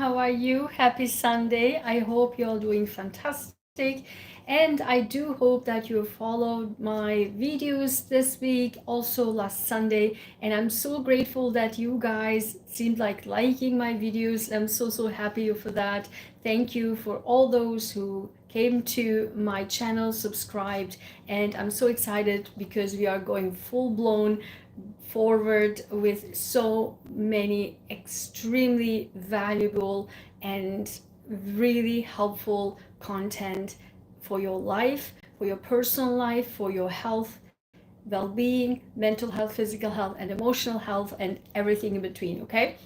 How are you? Happy Sunday. I hope you're all doing fantastic. And I do hope that you followed my videos this week, also last Sunday. And I'm so grateful that you guys seemed like liking my videos. I'm so happy for that. Thank you for all those who came to my channel, subscribed, and I'm so excited because we are going full-blown forward with so many extremely valuable and really helpful content for your life, for your personal life, for your health, well-being, mental health, physical health, and emotional health, and everything in between, okay?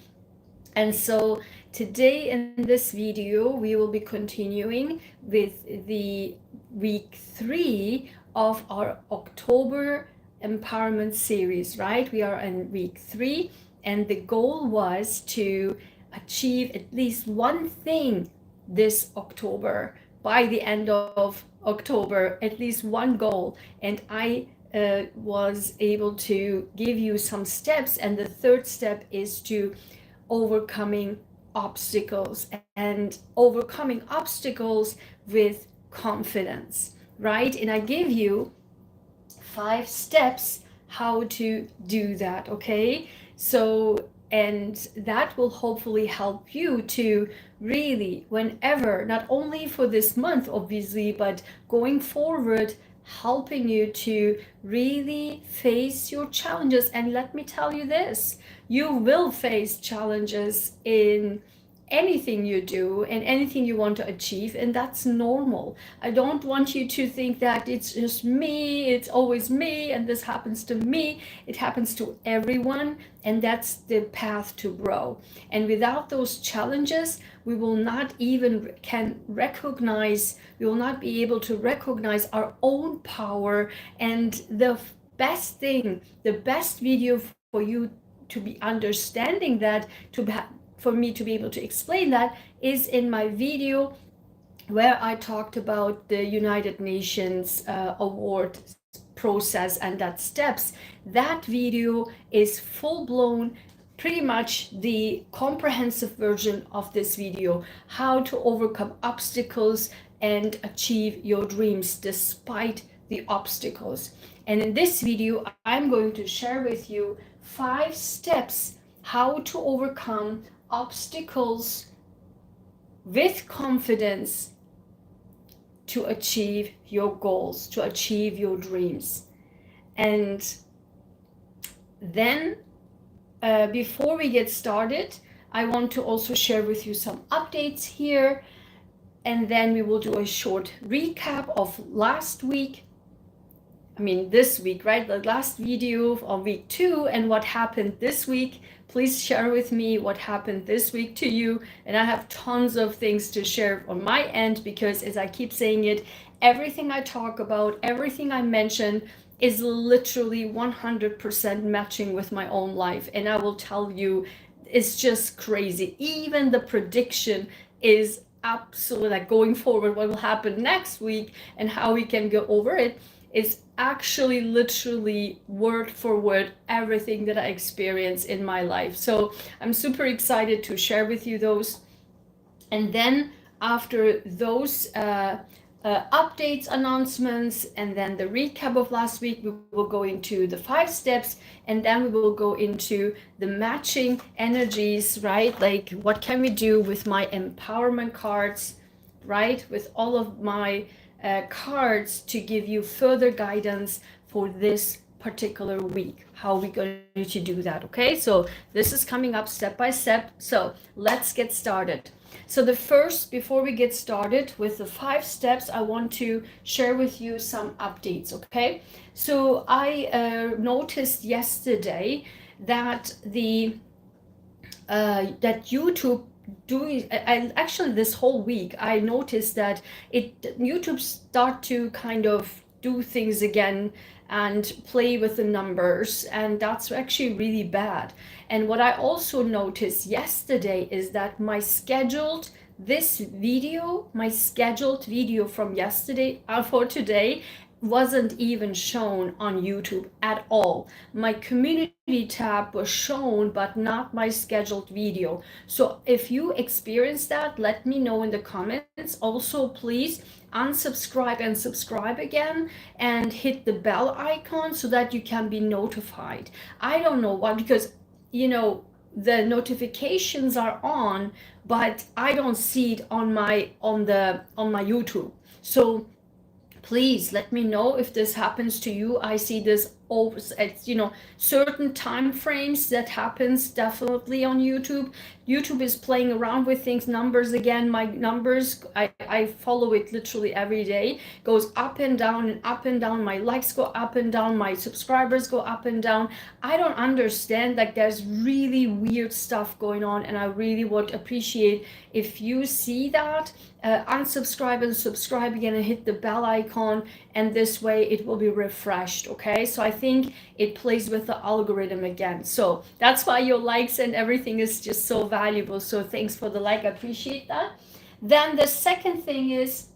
And so today in this video, we will be continuing with the week 3 of our October empowerment series, right? We are in week 3, and the goal was to achieve at least one thing this October, by the end of October, at least one goal. And I was able to give you some steps, and the third step is to overcoming obstacles and overcoming obstacles with confidence, right? And I give you 5 steps how to do that, okay? So, and that will hopefully help you to really, whenever, not only for this month, obviously, but going forward, helping you to really face your challenges. And let me tell you this, you will face challenges in anything you do and anything you want to achieve, and that's normal. I don't want you to think that it's just me, it's always me, and this happens to me. It happens to everyone, and that's the path to grow. And without those challenges, we will not even we will not be able to recognize our own power. And the best thing, the best video for you to be understanding that, for me to be able to explain that, is in my video where I talked about the United Nations award process and that steps. That video is full-blown, pretty much the comprehensive version of this video, how to overcome obstacles and achieve your dreams despite the obstacles. And in this video, I'm going to share with you 5 steps how to overcome obstacles with confidence to achieve your goals, to achieve your dreams. And then before we get started, I want to also share with you some updates here, and then we will do a short recap of last week. I mean this week, right? The last video of week 2 and what happened this week. Please share with me what happened this week to you. And I have tons of things to share on my end, because as I keep saying it, everything I talk about, everything I mention is literally 100% matching with my own life. And I will tell you, it's just crazy. Even the prediction is absolutely, like, going forward, what will happen next week and how we can go over it is actually literally word for word everything that I experience in my life. So I'm super excited to share with you those. And then after those updates, announcements, and then the recap of last week, we will go into the 5 steps, and then we will go into the matching energies, right? Like, what can we do with my empowerment cards, right? With all of my cards to give you further guidance for this particular week, how we're going to do that, okay? So this is coming up step by step. So let's get started. So the first, before we get started with the 5 steps, I want to share with you some updates, okay? So I noticed yesterday that that YouTube actually this whole week I noticed that YouTube start to kind of do things again and play with the numbers, and that's actually really bad. And what I also noticed yesterday is that my scheduled video from yesterday for today wasn't even shown on YouTube at all. My community tab was shown, but not my scheduled video. So if you experience that, let me know in the comments. Also, please unsubscribe and subscribe again and hit the bell icon so that you can be notified. I don't know why, because the notifications are on, but I don't see it on my YouTube. So please let me know if this happens to you. I see this at certain time frames that happens definitely on YouTube. YouTube is playing around with things. Numbers again, my numbers, I follow it literally every day, goes up and down and up and down. My likes go up and down, my subscribers go up and down. I don't understand, like there's really weird stuff going on, and I really would appreciate if you see that, unsubscribe and subscribe again and hit the bell icon, and this way it will be refreshed. Okay, so I think it plays with the algorithm again, so that's why your likes and everything is just so valuable. So thanks for the like, I appreciate that. Then the second thing is,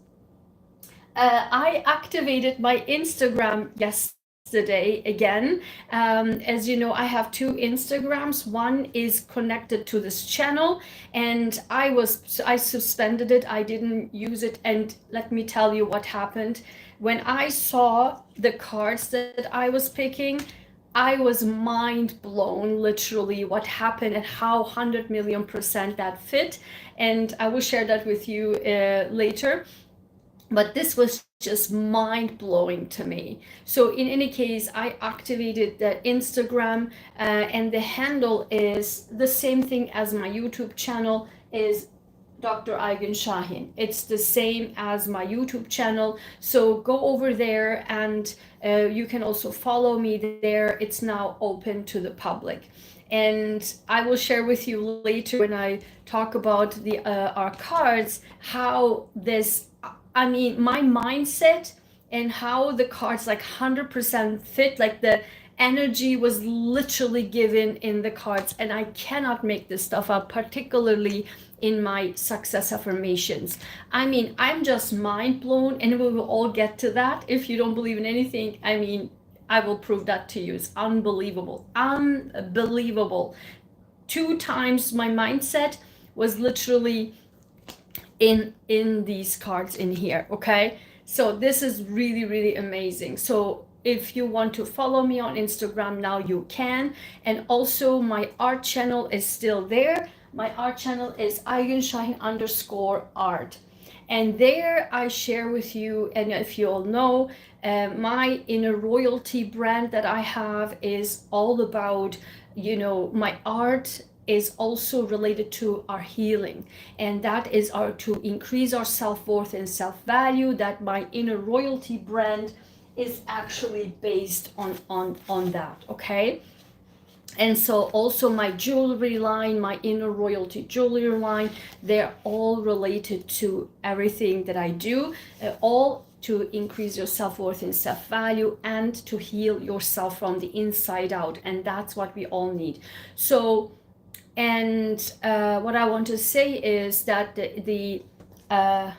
I activated my Instagram yesterday again. As you know, I have two Instagrams. One is connected to this channel, and I suspended it. I didn't use it, and let me tell you what happened. When I saw the cards that I was picking, I was mind blown, literally, what happened and how 100 million% that fit. And I will share that with you later. But this was just mind-blowing to me. So in any case, I activated the Instagram, and the handle is the same thing as my YouTube channel, is Dr. Ayguen Sahin. It's the same as my YouTube channel. So go over there, and you can also follow me there. It's now open to the public. And I will share with you later when I talk about our cards, how this, I mean, my mindset and how the cards like 100% fit, like the energy was literally given in the cards, and I cannot make this stuff up, particularly in my success affirmations. I mean, I'm just mind blown, and we will all get to that. If you don't believe in anything, I mean, I will prove that to you. It's unbelievable, unbelievable. 2 times my mindset was literally in these cards in here. Okay, so this is really, really amazing. So if you want to follow me on Instagram now, you can. And also my art channel is still there. My art channel is @AygwenShahin_art, and there I share with you, and if you all know, my inner royalty brand that I have is all about, my art is also related to our healing, and that is to increase our self-worth and self-value. That my inner royalty brand is actually based on that. Okay, and so also my jewelry line, my inner royalty jewelry line, they're all related to everything that I do, all to increase your self-worth and self-value, and to heal yourself from the inside out, and that's what we all need. So, and what I want to say is that the art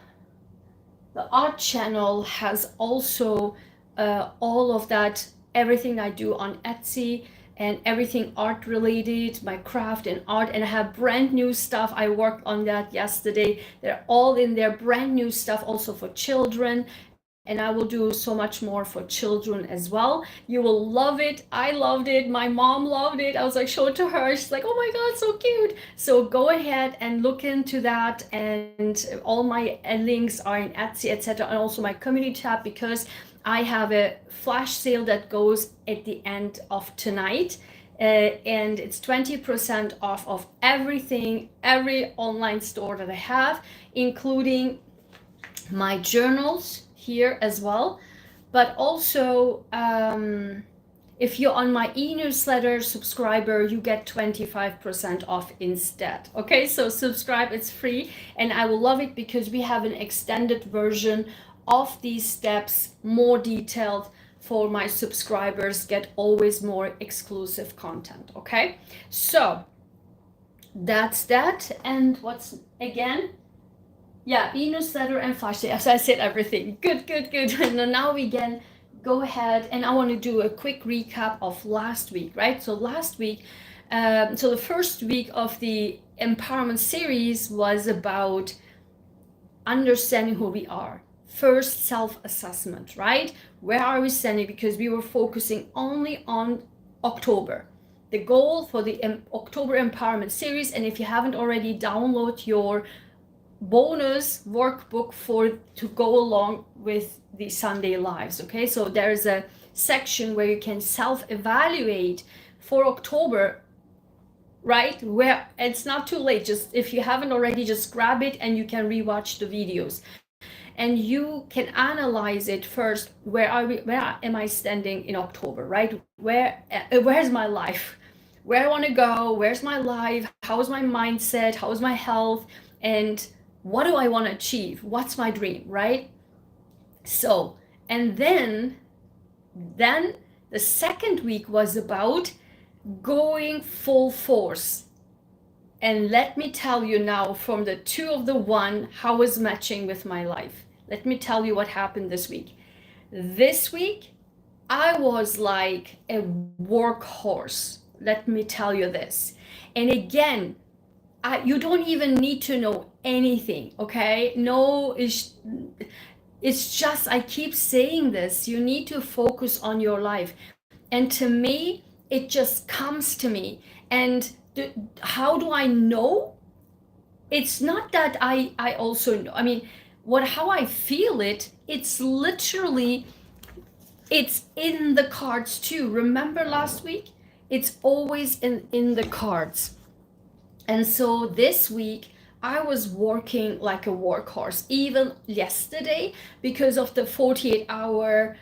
channel has also all of that, everything I do on Etsy, and everything art related, my craft and art, and I have brand new stuff. I worked on that yesterday. They're all in there, brand new stuff also for children, and I will do so much more for children as well. You will love it. I loved it. My mom loved it. I was like, show it to her. She's like, oh my God, so cute. So go ahead and look into that, and all my links are in Etsy, etc., and also my community tab, because I have a flash sale that goes at the end of tonight, and it's 20% off of everything, every online store that I have, including my journals here as well. But also, if you're on my e-newsletter subscriber, you get 25% off instead. Okay, so subscribe, it's free, and I will love it, because we have an extended version of these steps, more detailed, for my subscribers, get always more exclusive content. Okay, so that's that. And what's again? Yeah, e-newsletter and flash sale. So I said everything. Good. And now we go ahead and I want to do a quick recap of last week, right? So last week, so the first week of the empowerment series was about understanding who we are. First, self-assessment, right? Where are we standing? Because we were focusing only on October. The goal for the October empowerment series, and if you haven't already, download your bonus workbook to go along with the Sunday lives. Okay, so there's a section where you can self-evaluate for October, right? Where it's not too late. Just if you haven't already, just grab it and you can rewatch the videos. And you can analyze it first. Where am I standing in October, right? Where's my life? Where I want to go? Where's my life? How is my mindset? How is my health? And what do I want to achieve? What's my dream, right? So, and then the second week was about going full force. And let me tell you now, from the 2 of the 1, how is matching with my life. Let me tell you what happened this week. This week, I was like a workhorse. Let me tell you this. And again, you don't even need to know anything, okay? No, it's just, I keep saying this, you need to focus on your life. And to me, it just comes to me. And how do I know? It's not that I also know. I mean, how I feel it, it's literally, it's in the cards too. Remember last week? It's always in the cards. And so this week, I was working like a workhorse, even yesterday, because of the 48-hour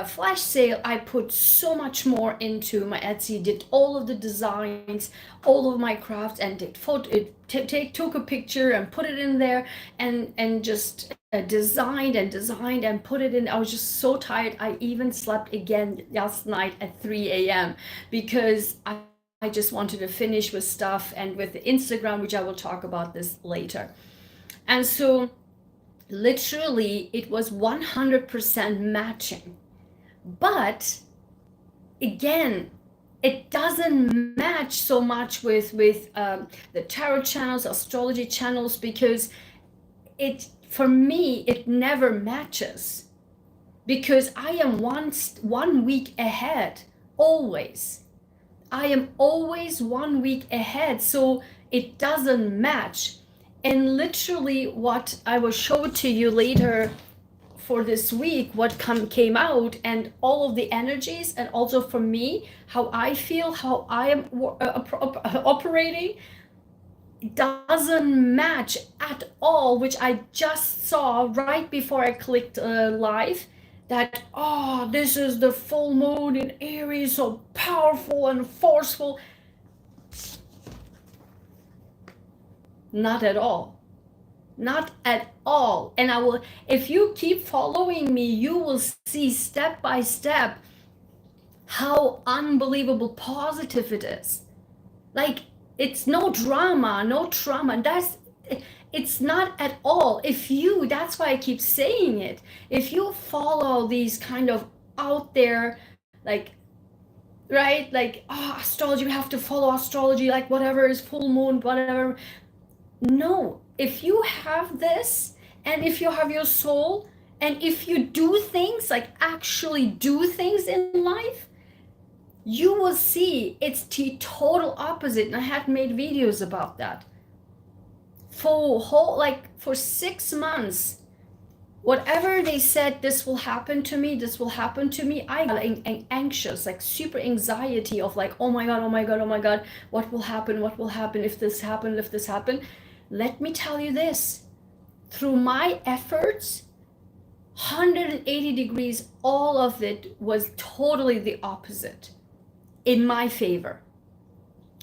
flash sale. I put so much more into my Etsy, did all of the designs, all of my crafts, and took a picture and put it in there, and just designed and put it in. I was just so tired. I even slept again last night at 3 a.m. because I just wanted to finish with stuff and with the Instagram, which I will talk about this later. And so literally it was 100% matching. But again, it doesn't match so much with the tarot channels, astrology channels, because for me, it never matches, because I am 1 week ahead, always. I am always 1 week ahead, so it doesn't match. And literally what I will show to you later for this week, what came out, and all of the energies, and also for me, how I feel, how I am operating, doesn't match at all, which I just saw right before I clicked live. That, oh, this is the full moon in Aries, so powerful and forceful. Not at all. Not at all. And if you keep following me, you will see step by step how unbelievable positive it is. Like, it's no drama, no trauma. It's not at all. That's why I keep saying it. If you follow these kind of out there, like, right? Like, astrology, we have to follow astrology, like whatever is full moon, whatever. No, if you have this, and if you have your soul, and if you do things, like actually do things in life, you will see it's the total opposite. And I had made videos about that. For 6 months, whatever they said, this will happen to me, I got anxious, like super anxiety of like, oh my God, what will happen if this happen. Let me tell you this, through my efforts, 180 degrees, all of it was totally the opposite in my favor.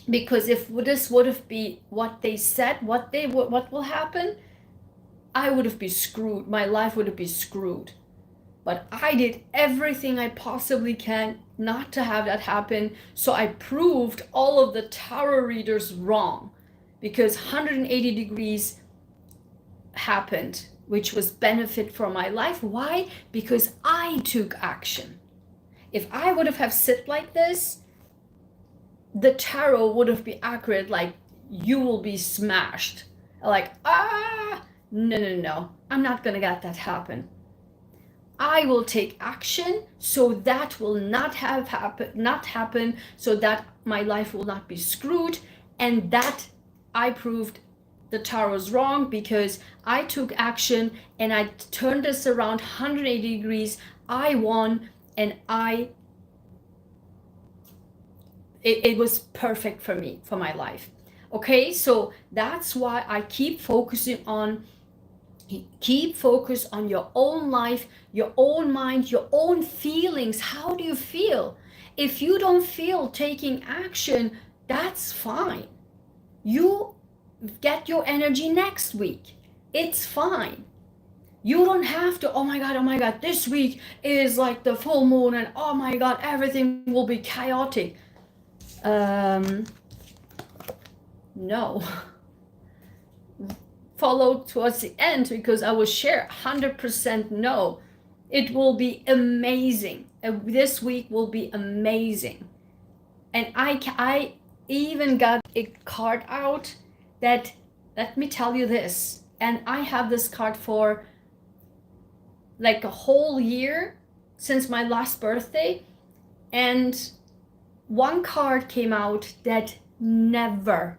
Because if this would have been what they said, what will happen, I would have been screwed. My life would have been screwed. But I did everything I possibly can not to have that happen. So I proved all of the tarot readers wrong, because 180 degrees happened, which was benefit for my life. Why? Because I took action. If I would have sit like this, the tarot would have been accurate, like you will be smashed, like no, I'm not gonna let that happen. I will take action so that will not happen, so that my life will not be screwed. And that I proved the tarot's wrong, because I took action and I turned this around 180 degrees. I won, and it was perfect for me, for my life. Okay, so that's why I keep focusing on focus on your own life, your own mind, your own feelings. How do you feel? If you don't feel taking action, that's fine. You get your energy next week. It's fine. You don't have to, oh my God, this week is like the full moon and oh my God, everything will be chaotic. No. Follow towards the end, because I will share 100% no. It will be amazing. This week will be amazing. And I even got a card out that, let me tell you this, and I have this card for like a whole year since my last birthday, and one card came out that never,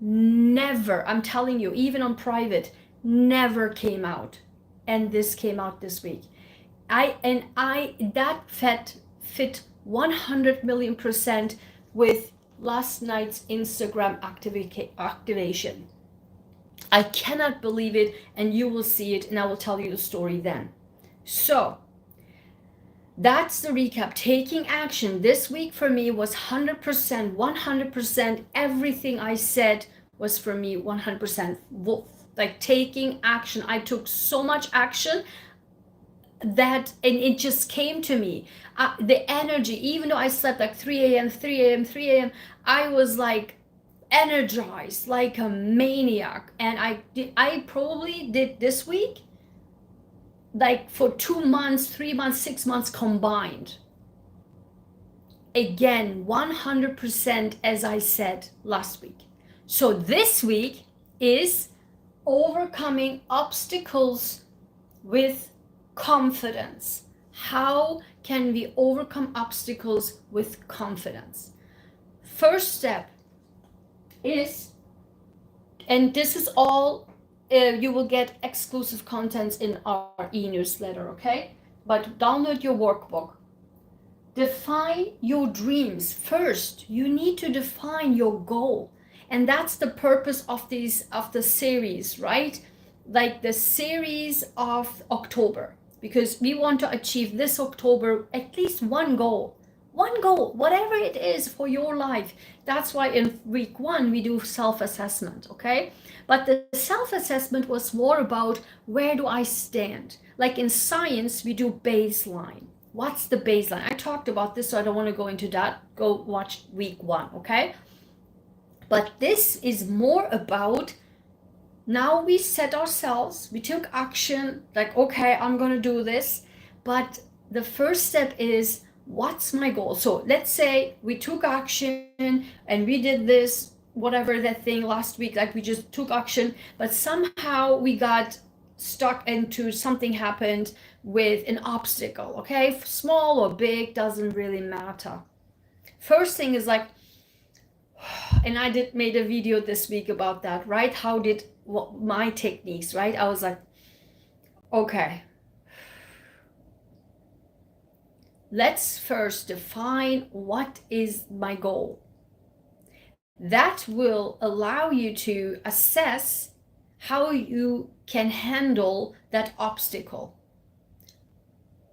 I'm telling you, even on private, never came out, and this came out this week. That fit 100 million % with last night's Instagram activation. I cannot believe it, and you will see it, and I will tell you the story then. So that's the recap. Taking action this week for me was 100%. Everything I said was for me 100%. Like taking action. I took so much action that, and it just came to me. The energy, even though I slept like 3 a.m., I was like energized like a maniac. And I probably did this week like for 2 months, 3 months, 6 months combined. Again, 100%, as I said last week. So this week is overcoming obstacles with confidence. How can we overcome obstacles with confidence? First step is, and this is all, you will get exclusive contents in our e-newsletter, okay? But download your workbook. Define your dreams. First, you need to define your goal. And that's the purpose of the series, right? Like the series of October, because we want to achieve this October at least one goal, whatever it is for your life. That's why in week 1 we do self-assessment, okay? But the self-assessment was more about, where do I stand? Like in science, we do baseline. What's the baseline? I talked about this, so I don't want to go into that. Go watch week 1, okay? But this is more about, now we set ourselves, we took action, like, okay, I'm gonna do this. But the first step is, what's my goal? So let's say we took action and we did this, whatever that thing last week, like we just took action, but somehow we got stuck into something happened with an obstacle, okay? Small or big, doesn't really matter. First thing is like, and I made a video this week about that, right? My techniques, right? I was like, okay, let's first define what is my goal. That will allow you to assess how you can handle that obstacle.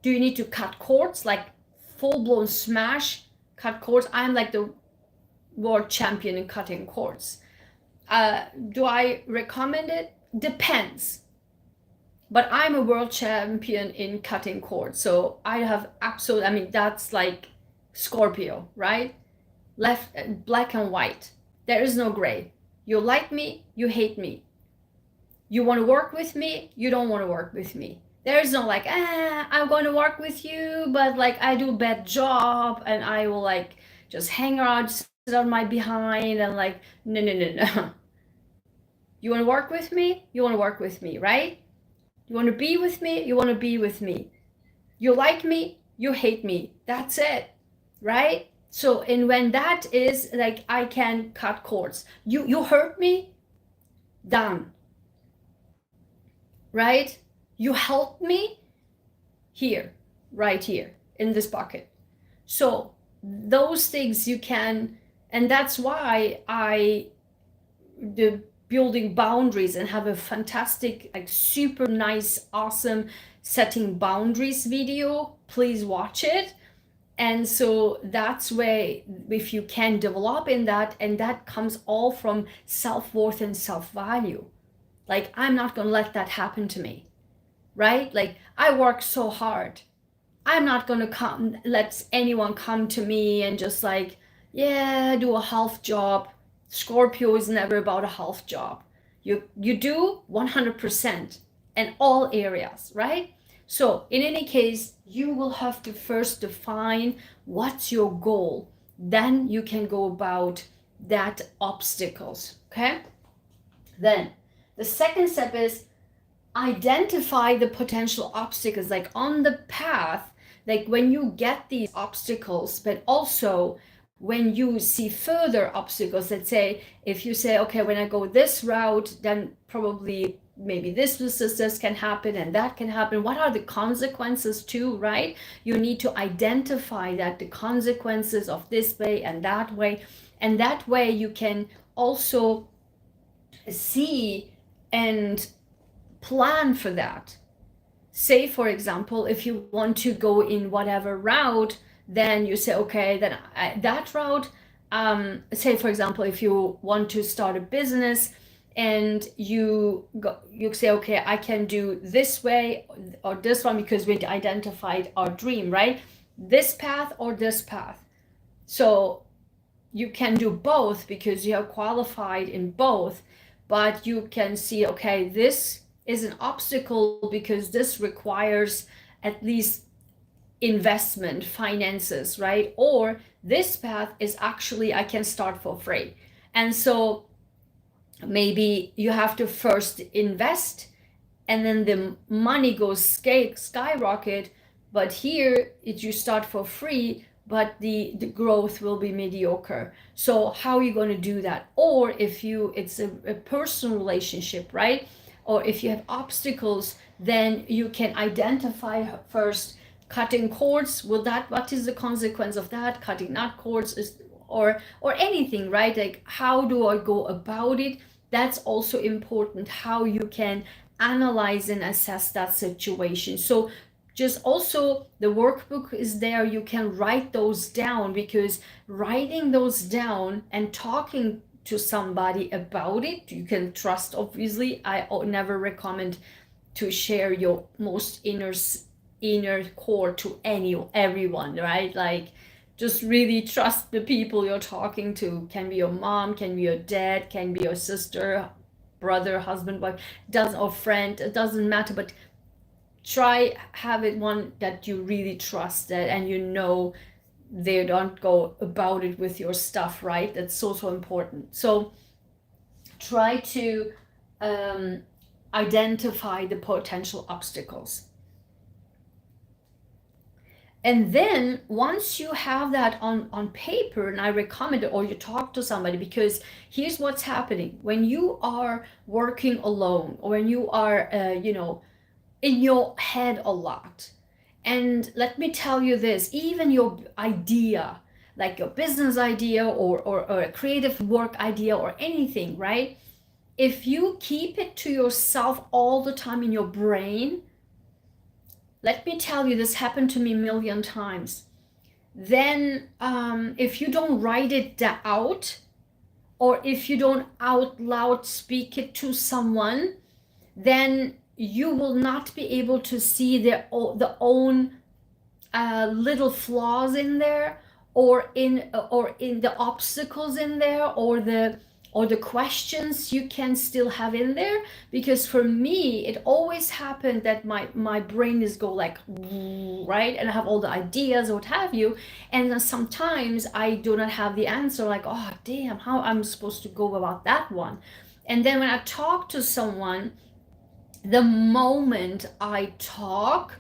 Do you need to cut cords, like full-blown smash, cut cords? I'm like the world champion in cutting cords. Do I recommend it? Depends. But I'm a world champion in cutting cords, so I have absolute, I mean, that's like Scorpio, right? Black and white. There is no gray. You like me, you hate me. You want to work with me, you don't want to work with me. There's no like, I'm going to work with you, but like I do a bad job and I will like just hang around, sit on my behind and like, no, no, no, no. You want to work with me? You want to work with me, right? You want to be with me? You want to be with me. You like me? You hate me. That's it, right? So, and when that is like, I can cut cords. You hurt me? Done. Right? You helped me? Here, right here, in this bucket. So those things you can, and that's why the building boundaries and have a fantastic, like super nice, awesome setting boundaries video. Please watch it. And so that's where, if you can develop in that, and that comes all from self-worth and self-value. Like, I'm not going to let that happen to me, right? Like, I work so hard. I'm not going to let anyone come to me and just like, yeah, do a half job. Scorpio is never about a half job. You do 100% in all areas, right? So in any case, you will have to first define what's your goal. Then you can go about that obstacles, okay? Then the second step is identify the potential obstacles, like on the path, like when you get these obstacles, but also when you see further obstacles. Let's say if you say, okay, when I go this route, then probably maybe this can happen and that can happen. What are the consequences too, right? You need to identify that the consequences of this way and that way, and that way you can also see and plan for that. Say, for example, if you want to go in whatever route, then you say, okay, then that route, say, for example, if you want to start a business and you say, okay, I can do this way or this one, because we identified our dream, right? This path or this path. So you can do both because you are qualified in both, but you can see, okay, this is an obstacle because this requires at least investment, finances, right? Or this path is actually, I can start for free. And so maybe you have to first invest and then the money goes skyrocket, but here you start for free, but the growth will be mediocre. So how are you going to do that? Or if it's a personal relationship, right? Or if you have obstacles, then you can identify first cutting cords. What is the consequence of that? Cutting not cords is, or anything, right? Like, how do I go about it? That's also important, how you can analyze and assess that situation. So just also the workbook is there, you can write those down, because writing those down and talking to somebody about it, you can trust, obviously. I never recommend to share your most inner core to everyone, right? Like, just really trust the people you're talking to. Can be your mom, can be your dad, can be your sister, brother, husband, wife, or friend, it doesn't matter, but try have it one that you really trust, that and you know they don't go about it with your stuff, right? That's so important. So try to identify the potential obstacles. And then once you have that on paper, and I recommend it, or you talk to somebody, because here's what's happening when you are working alone, or when you are in your head a lot. And let me tell you this, even your idea, like your business idea or a creative work idea or anything, right? If you keep it to yourself all the time in your brain, let me tell you, this happened to me a million times. Then if you don't write it out, or if you don't out loud speak it to someone, then you will not be able to see the own little flaws in there, or in the obstacles in there, or the or the questions you can still have in there. Because for me, it always happened that my brain is go like, right, and I have all the ideas or what have you, and then sometimes I do not have the answer, like, oh damn, how I'm supposed to go about that one. And then when I talk to someone, the moment I talk,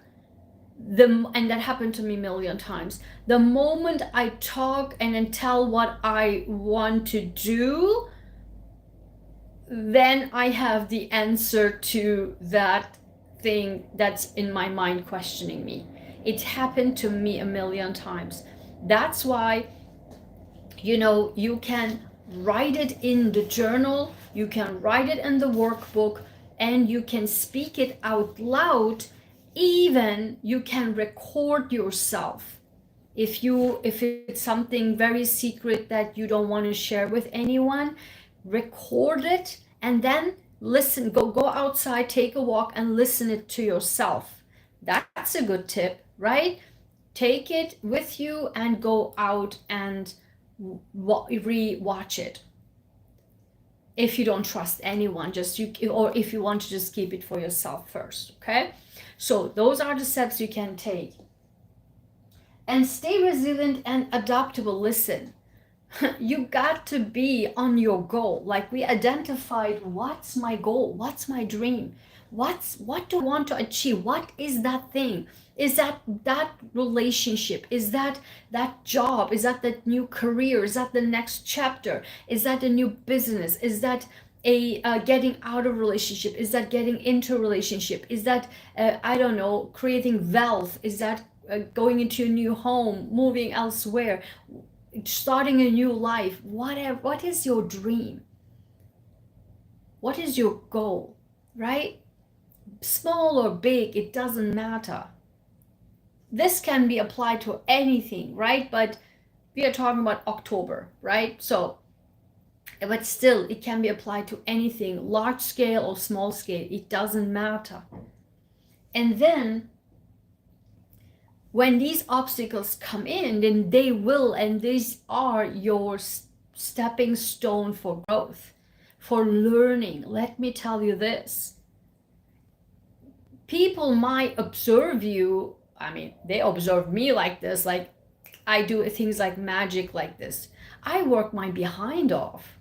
and that happened to me a million times, the moment I talk and then tell what I want to do, then I have the answer to that thing that's in my mind questioning me. It happened to me a million times. That's why, you know, you can write it in the journal, you can write it in the workbook, and you can speak it out loud. Even you can record yourself. If it's something very secret that you don't want to share with anyone, record it and then listen. Go outside, take a walk, and listen it to yourself. That's a good tip, right? Take it with you and go out and re-watch it. If you don't trust anyone, or if you want to just keep it for yourself first, okay? So those are the steps you can take. And stay resilient and adaptable. Listen, you got to be on your goal. Like we identified, what's my goal? What's my dream? What do I want to achieve? What is that thing? Is that relationship? Is that job? Is that the new career? Is that the next chapter? Is that a new business? Is that a getting out of relationship? Is that getting into a relationship? Is that I don't know, creating wealth? Is that going into a new home, moving elsewhere, starting a new life? Whatever. What is your dream? What is your goal? Right? Small or big, it doesn't matter. This can be applied to anything, right? But we are talking about October, right? So, but still, it can be applied to anything, large scale or small scale, it doesn't matter. And then when these obstacles come in, then they will, and these are your stepping stone for growth, for learning. Let me tell you this. People might observe you, I mean, they observe me like this, like I do things like magic like this. I work my behind off.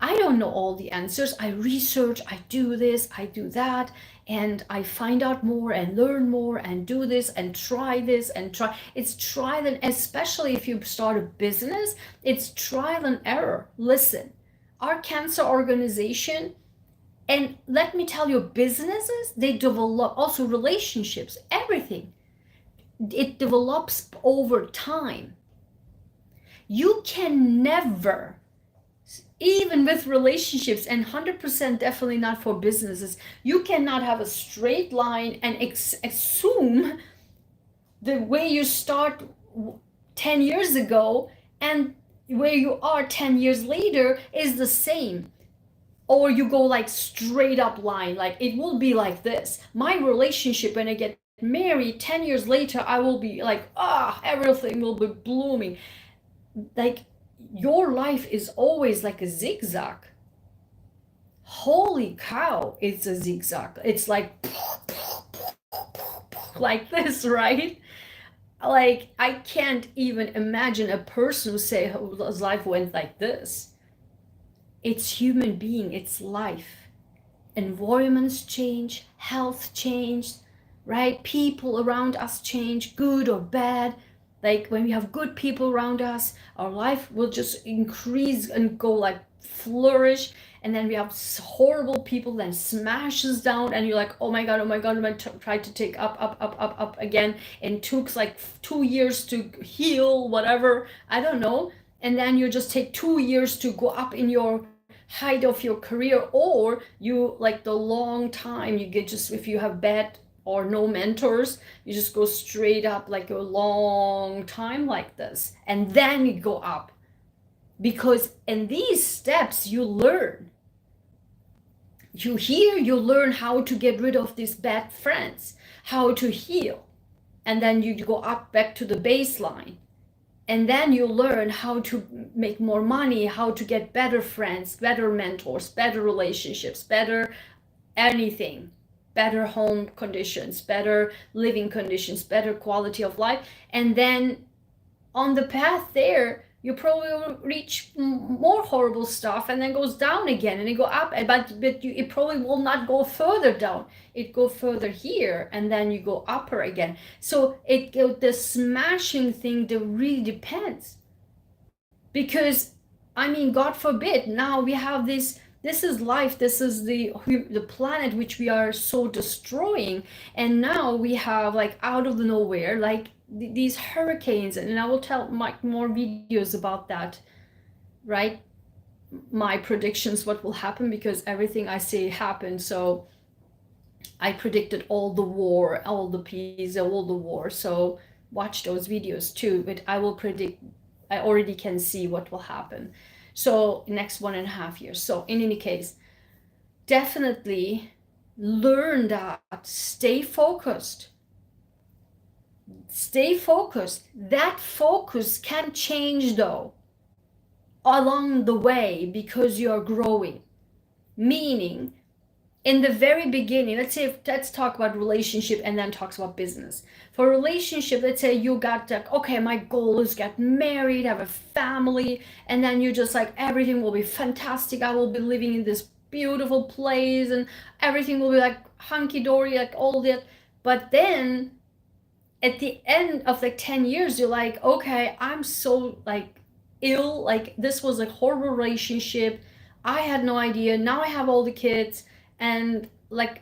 I don't know all the answers. I research, I do this, I do that, and I find out more and learn more and do this and try this and try. It's trial and, especially if you start a business, it's trial and error. Listen, our cancer organization, and let me tell you, businesses, they develop, also relationships, everything. It develops over time. You can never, even with relationships, and 100% definitely not for businesses, you cannot have a straight line and assume the way you start 10 years ago and where you are 10 years later is the same. Or you go like straight up line, like it will be like this. My relationship, when I get married 10 years later, I will be like, everything will be blooming. Like, your life is always like a zigzag. Holy cow, it's a zigzag. It's like this, right? Like, I can't even imagine a person whose life went like this. It's human being, it's life. Environments change, health changed, right? People around us change, good or bad. Like when we have good people around us, our life will just increase and go like flourish. And then we have horrible people then smashes down, and you're like, oh my god, I tried to take up again, and it took like 2 years to heal, whatever, I don't know. And then you just take 2 years to go up in your height of your career, or you like the long time you get, just if you have bad or no mentors, you just go straight up like a long time like this, and then you go up. Because in these steps you learn, you learn how to get rid of these bad friends, how to heal, and then you go up back to the baseline. And then you learn how to make more money, how to get better friends, better mentors, better relationships, better anything, better home conditions, better living conditions, better quality of life. And then on the path there, you probably will reach more horrible stuff, and then goes down again, and it go up, but it probably will not go further down. It go further here, and then you go upper again. So the smashing thing, that really depends, because I mean, God forbid, now we have this is life, this is the planet which we are so destroying, and now we have, like, out of the nowhere, like these hurricanes, and I will tell more videos about that, right? My predictions, what will happen, because everything I say happened. So I predicted all the war, all the peace, all the war. So watch those videos too. But I will predict, I already can see what will happen. So next 1.5 years. So in any case, definitely learn that, stay focused. Stay focused. That focus can change though along the way, because you're growing. Meaning, in the very beginning, let's talk about relationship and then talks about business. For relationship, let's say you got like, okay, my goal is get married, have a family, and then you just like, everything will be fantastic. I will be living in this beautiful place and everything will be like hunky-dory, like all that. But then at the end of like 10 years, you're like, okay, I'm so like ill, like this was a horrible relationship, I had no idea, now I have all the kids, and like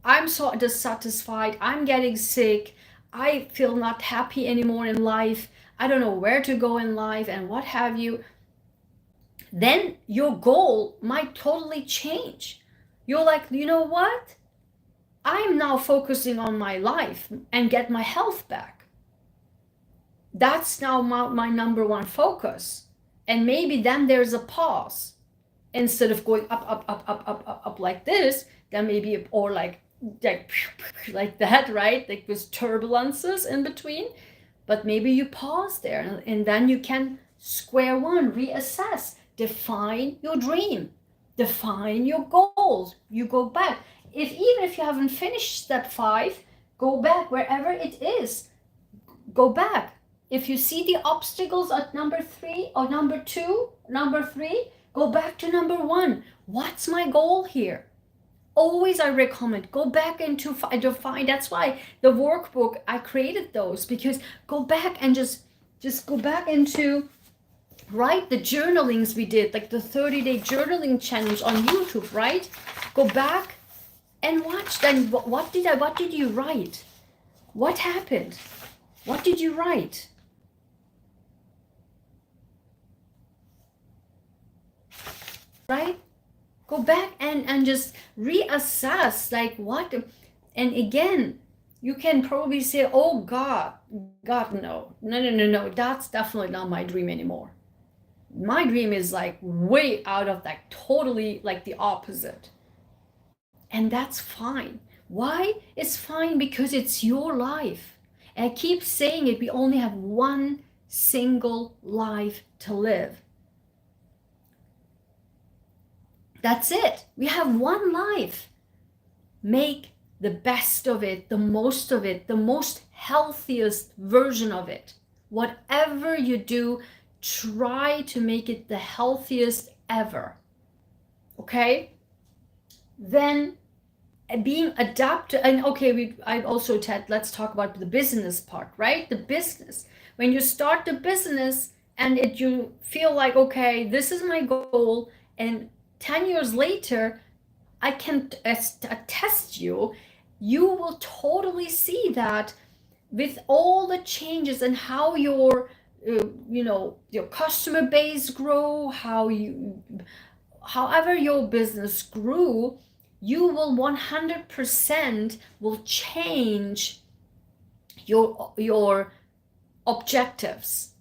I'm so dissatisfied, I'm getting sick, I feel not happy anymore in life, I don't know where to go in life and what have you. Then your goal might totally change. You're like, you know what, I'm now focusing on my life and get my health back. That's now my number one focus. And maybe then there's a pause. Instead of going up like this, then maybe, or like that, right? Like with turbulences in between. But maybe you pause there, and then you can square one, reassess, define your dream, define your goals. You go back. Even if you haven't finished step 5, go back wherever it is. Go back. If you see the obstacles at number 3 or number 2, number 3, go back to number 1. What's my goal here? Always I recommend go back into define. That's why the workbook, I created those, because go back and just go back into, right, the journalings we did, like the 30-day journaling challenge on YouTube, right? Go back and watch. Then what did you write? What happened? What did you write? Right? Go back and just reassess, like what. And again, you can probably say, oh God, no, that's definitely not my dream anymore. My dream is like way out of that, totally like the opposite. And that's fine. Why? It's fine because it's your life. And I keep saying it, we only have one single life to live. That's it. We have one life. Make the best of it, the most healthiest version of it. Whatever you do, try to make it the healthiest ever. Okay? Then being adapted, and okay, I also said, let's talk about the business part, right? The business. When you start the business and you feel like, okay, this is my goal, and 10 years later, I can attest you will totally see that with all the changes and how your your customer base grow, however your business grew, you will 100% will change your objectives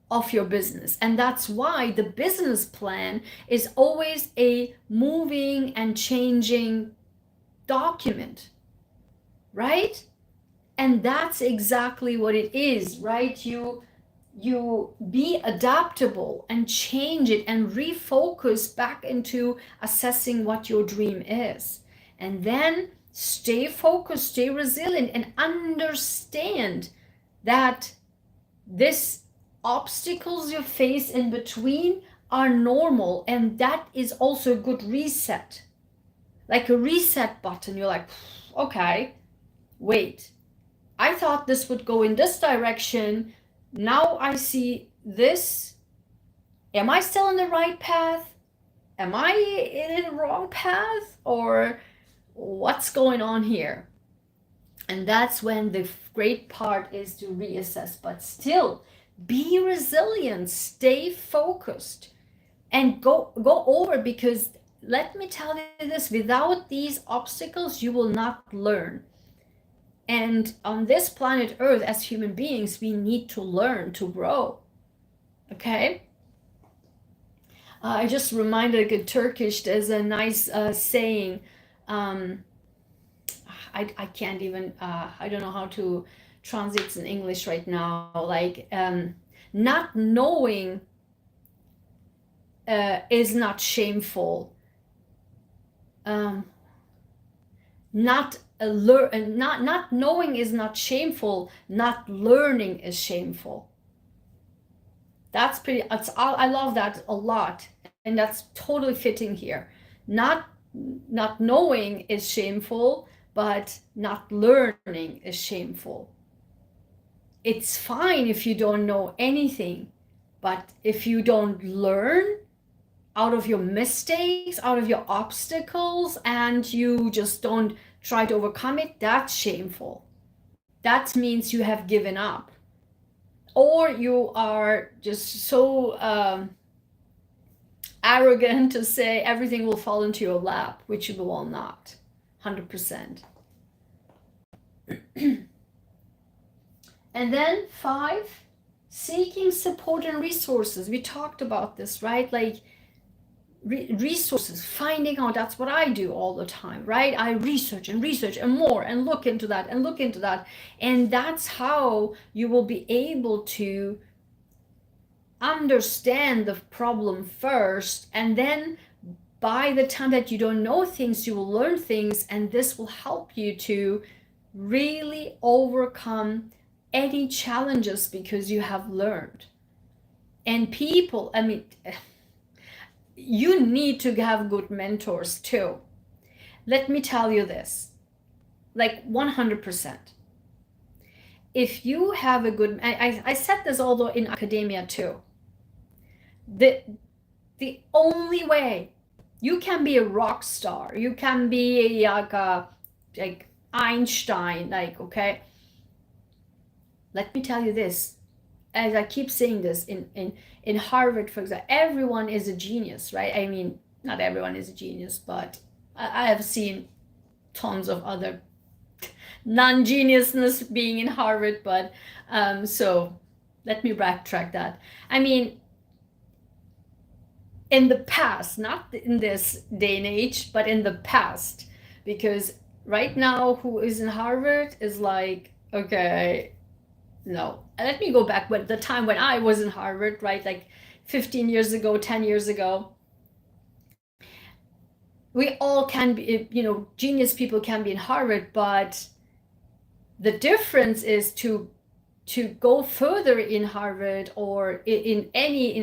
of your business. And that's why the business plan is always a moving and changing document, right? And that's exactly what it is, right? you be adaptable and change it and refocus back into assessing what your dream is. And then stay focused, stay resilient, and understand that this obstacles you face in between are normal, and that is also a good reset. Like a reset button. You're like, okay, wait, I thought this would go in this direction. Now I see this. Am I still in the right path? Am I in the wrong path? Or what's going on here? And that's when the great part is to reassess, but still be resilient, stay focused, and go over, because let me tell you this, without these obstacles, you will not learn. And on this planet Earth, as human beings, we need to learn to grow. Okay? I just reminded in Turkish, there's a nice saying. I can't even, I don't know how to translate in English right now. Like, not knowing is not shameful. Not knowing is not shameful. Not learning is shameful. That's pretty. I love that a lot, and that's totally fitting here. Not knowing is shameful, but not learning is shameful. It's fine if you don't know anything, but if you don't learn out of your mistakes, out of your obstacles, and you just don't try to overcome it, that's shameful. That means you have given up. Or you are just so arrogant to say everything will fall into your lap, which you will not, 100%. And then 5, seeking support and resources. We talked about this, right? Like resources, finding out. That's what I do all the time, right? I research and more and look into that and look into that. And that's how you will be able to understand the problem first, and then by the time that you don't know things, you will learn things, and this will help you to really overcome any challenges because you have learned. And people, I mean, you need to have good mentors too. Let me tell you this, like 100%. If you have a good, I said this although in academia too, the only way you can be a rock star, you can be like Einstein, like, okay, let me tell you this, as I keep saying this, in Harvard, for example, everyone is a genius, right? I mean, not everyone is a genius, but I have seen tons of other non-geniusness being in Harvard, but so let me backtrack that. I mean, in the past, not in this day and age, but in the past, because right now who is in Harvard is like, okay, no. Let me go back, but the time when I was in Harvard, right, like 15 years ago, 10 years ago, we all can be, you know, genius people can be in Harvard, but the difference is to go further in Harvard or in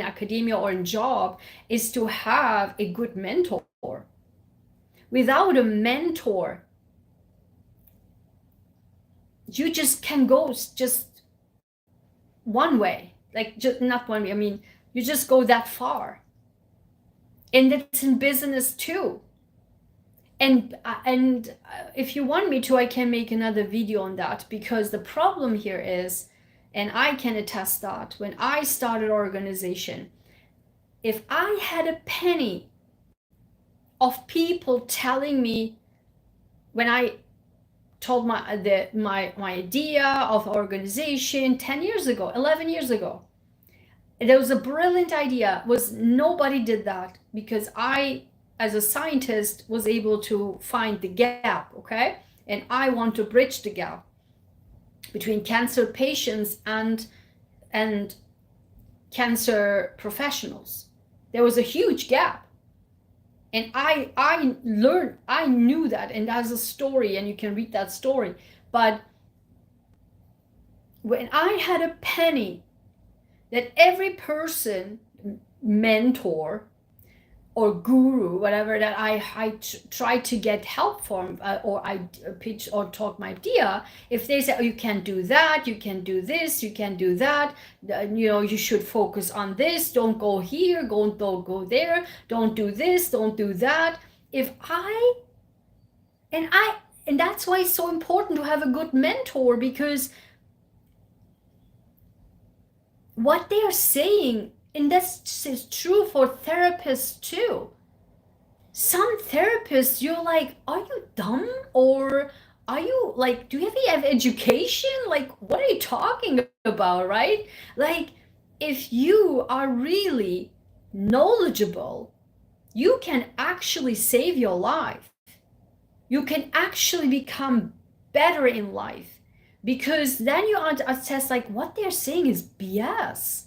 academia or in job is to have a good mentor. Without a mentor, you just can go just one way, like just not one way. I mean, you just go that far. And it's in business too. And if you want me to, I can make another video on that, because the problem here is, and I can attest that when I started organization, if I had a penny of people telling me, when I told my idea of organization 10 years ago, 11 years ago, there was a brilliant idea, was nobody did that, because I, as a scientist, was able to find the gap, okay? And I want to bridge the gap between cancer patients and cancer professionals. There was a huge gap. And I learned, I knew that, and that's a story, and you can read that story. But when I had a penny that every person, mentor or guru, whatever, that I try to get help from, or I pitch or talk my idea, if they say, oh, you can't do that, you can do this, you can do that, you should focus on this, don't go here, don't go there, don't do this, don't do that. And that's why it's so important to have a good mentor, because what they are saying, and this is true for therapists too. Some therapists, you're like, are you dumb? Or are you like, do you have education? Like, what are you talking about, right? Like, if you are really knowledgeable, you can actually save your life. You can actually become better in life, because then you assess like what they're saying is BS.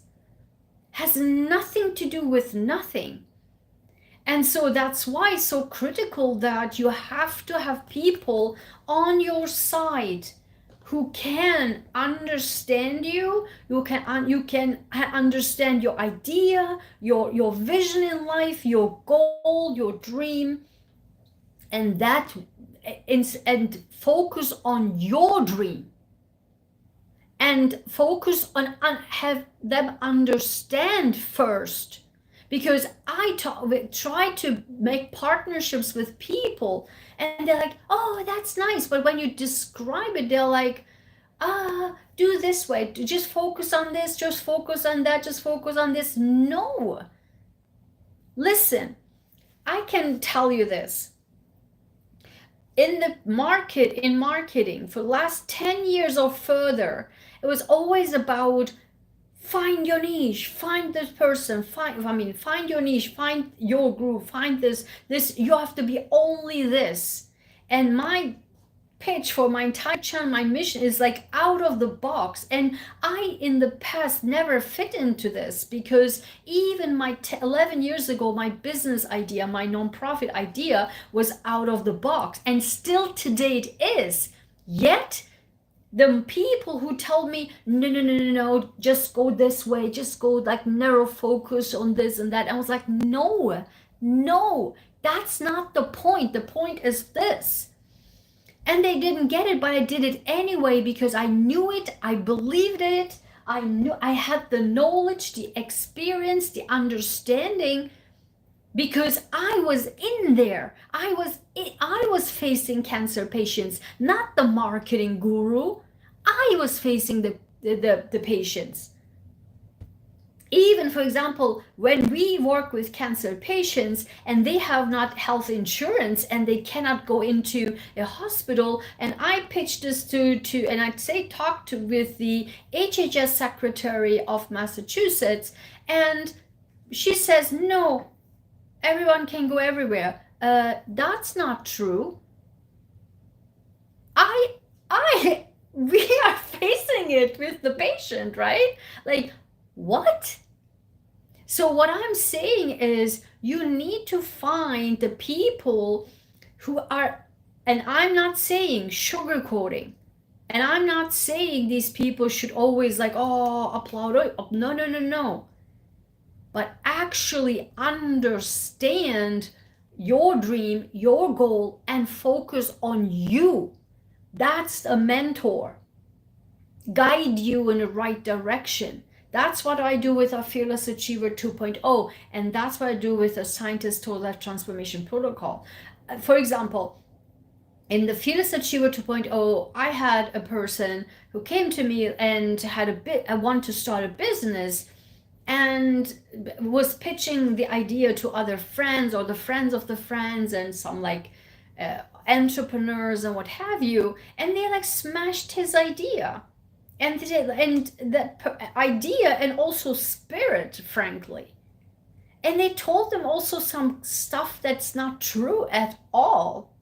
Has nothing to do with nothing. And so that's why it's so critical that you have to have people on your side who can understand you, you can understand your idea, your vision in life, your goal, your dream, and focus on your dream. And focus on have them understand first, because I try to make partnerships with people, and they're like, oh, that's nice, but when you describe it, they're like, do this way, just focus on this, just focus on that, just focus on this. No, listen, I can tell you this. In marketing for the last 10 years or further, it was always about find your niche, find this person, find your niche, find your group, find this, you have to be only this. And my pitch for my entire channel, my mission is like out of the box. And I, in the past, never fit into this, because even my 11 years ago, my business idea, my nonprofit idea was out of the box, and still to date is. Yet the people who tell me, no, just go this way, just go like narrow focus on this and that, I was like, no, that's not the point. The point is this. And they didn't get it, but I did it anyway, because I knew it, I believed it, I knew I had the knowledge, the experience, the understanding, because I was in there. I was facing cancer patients, not the marketing guru. I was facing the patients. Even, for example, when we work with cancer patients and they have not health insurance and they cannot go into a hospital, and I pitch this to and I'd say talk to with the HHS Secretary of Massachusetts, and she says, no, everyone can go everywhere. That's not true. We are facing it with the patient, right? Like, what? So what I'm saying is, you need to find the people who are, and I'm not saying sugarcoating, and I'm not saying these people should always like, oh, applaud. No. But actually understand your dream, your goal, and focus on you. That's a mentor. Guide you in the right direction. That's what I do with our Fearless Achiever 2.0, and that's what I do with the Scientist Total Life Transformation Protocol. For example, in the Fearless Achiever 2.0, I had a person who came to me and I want to start a business, and was pitching the idea to other friends or the friends of the friends and some like entrepreneurs and what have you, and they like smashed his idea. And the idea, and also spirit, frankly. And they told them also some stuff that's not true at all.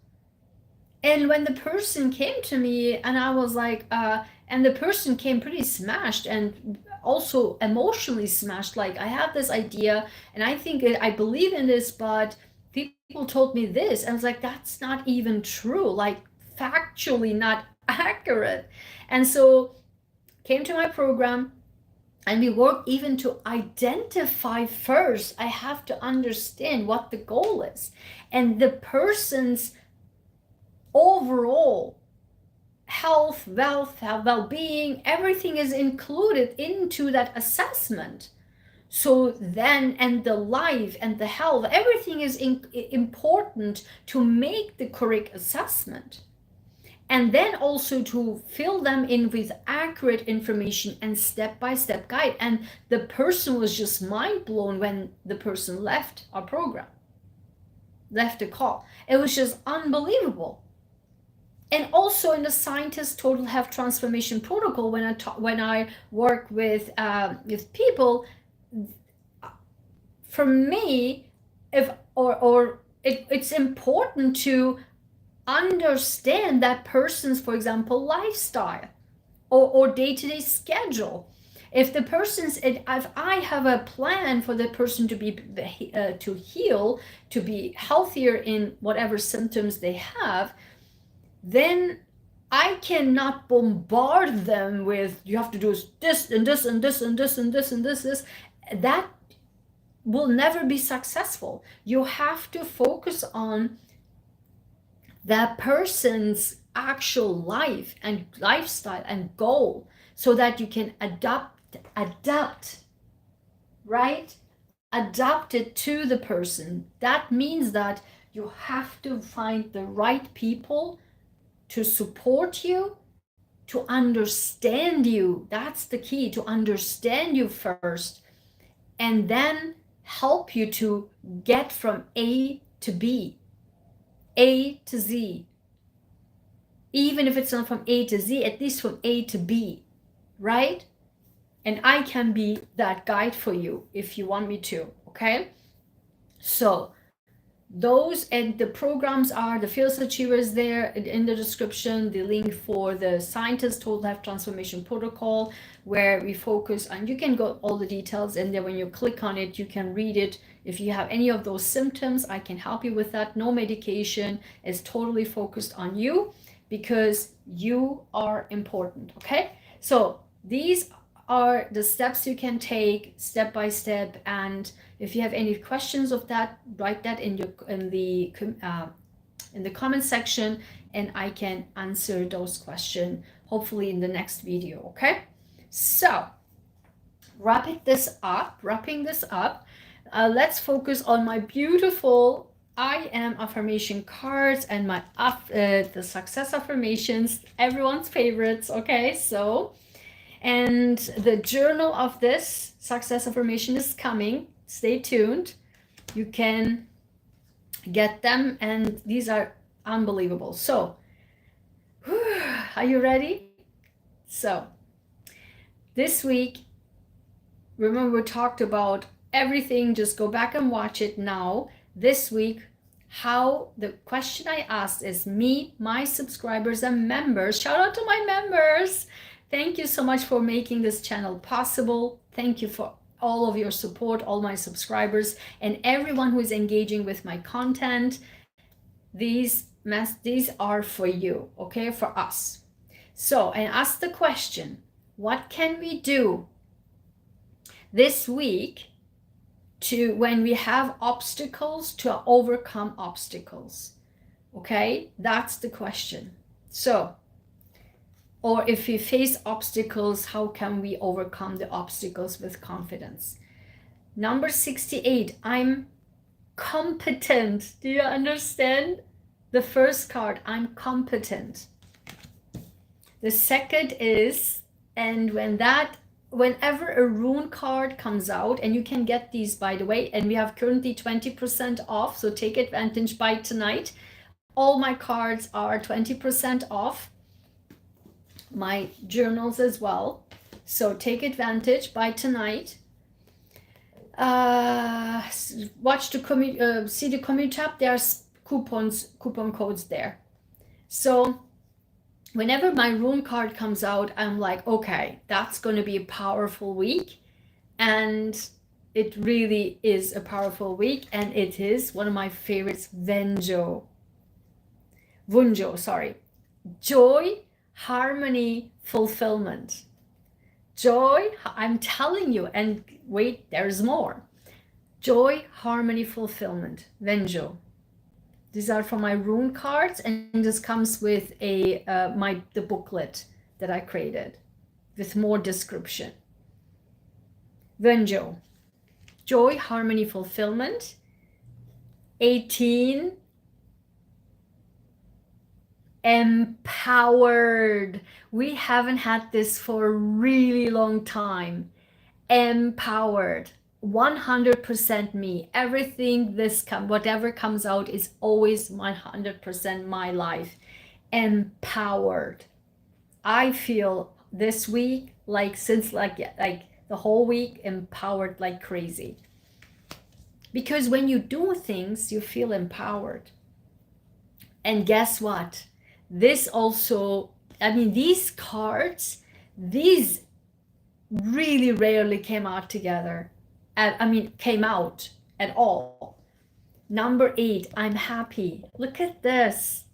And when the person came to me, and I was like, and the person came pretty smashed, and also emotionally smashed. Like, I have this idea and I think I believe in this, but people told me this. And I was like, that's not even true, like factually not accurate. And so came to my program, and we work even to identify first. I have to understand what the goal is, and the person's overall health, wealth, well-being, everything is included into that assessment. So then, and the life and the health, everything is important to make the correct assessment. And then also to fill them in with accurate information and step-by-step guide. And the person was just mind blown when the person left our program, left the call. It was just unbelievable. And also in the scientist total health transformation protocol, when I work with people, for me, it's important to understand that person's, for example, lifestyle or day-to-day schedule. If the person's, if I have a plan for the person to be to heal, to be healthier in whatever symptoms they have, then I cannot bombard them with, you have to do this and this and this and this and this and this. That will never be successful. You have to focus on that person's actual life and lifestyle and goal, so that you can adapt, right? Adapt it to the person. That means that you have to find the right people to support you, to understand you. That's the key, to understand you first, and then help you to get from A to B, A to Z. Even if it's not from A to Z, at least from A to B, right? And I can be that guide for you if you want me to, okay? So those, and the programs are the Fearless Achievers there in the description, the link for the Scientist Total Life Transformation Protocol, where we focus on, you can go all the details, and then when you click on it, you can read it. If you have any of those symptoms, I can help you with that. No medication, is totally focused on you, because you are important, okay? So these are the steps you can take step by step, and if you have any questions of that, write that in the comment section, and I can answer those questions hopefully in the next video, okay? So wrapping this up, let's focus on my beautiful I am affirmation cards and my the success affirmations, everyone's favorites, okay? So, and the journal of this success affirmation is coming. Stay tuned. You can get them, and these are unbelievable. So, are you ready? So, this week, remember we talked about everything. Just go back and watch it now. This week, how the question I asked is me, my subscribers and members. Shout out to my members. Thank you so much for making this channel possible. Thank you for all of your support, all my subscribers, and everyone who is engaging with my content. These are for you, okay, for us. So I asked the question, what can we do this week to, when we have obstacles, to overcome obstacles? Okay, that's the question. So, or if we face obstacles, how can we overcome the obstacles with confidence? Number 68, I'm competent. Do you understand? The first card, I'm competent. The second is, and whenever a rune card comes out, and you can get these, by the way, and we have currently 20% off, so take advantage by tonight. All my cards are 20% off, my journals as well, so take advantage by tonight. Watch the see the community tab. There's coupon codes there. So whenever my rune card comes out, I'm like, okay, that's going to be a powerful week. And it really is a powerful week. And it is one of my favorites, Vunjo, sorry. Joy, harmony, fulfillment. Joy, I'm telling you, and wait, there's more. Joy, harmony, fulfillment, Venjo. These are from my rune cards, and this comes with the booklet that I created with more description. Venjo, joy, harmony, fulfillment. 18, empowered. We haven't had this for a really long time. Empowered. 100% me. Everything whatever comes out is always 100% my life. Empowered. I feel this week, since the whole week, empowered like crazy. Because when you do things, you feel empowered. And guess what? This also, these cards, these really rarely came out together. Came out at all. Number 8, I'm happy. Look at this.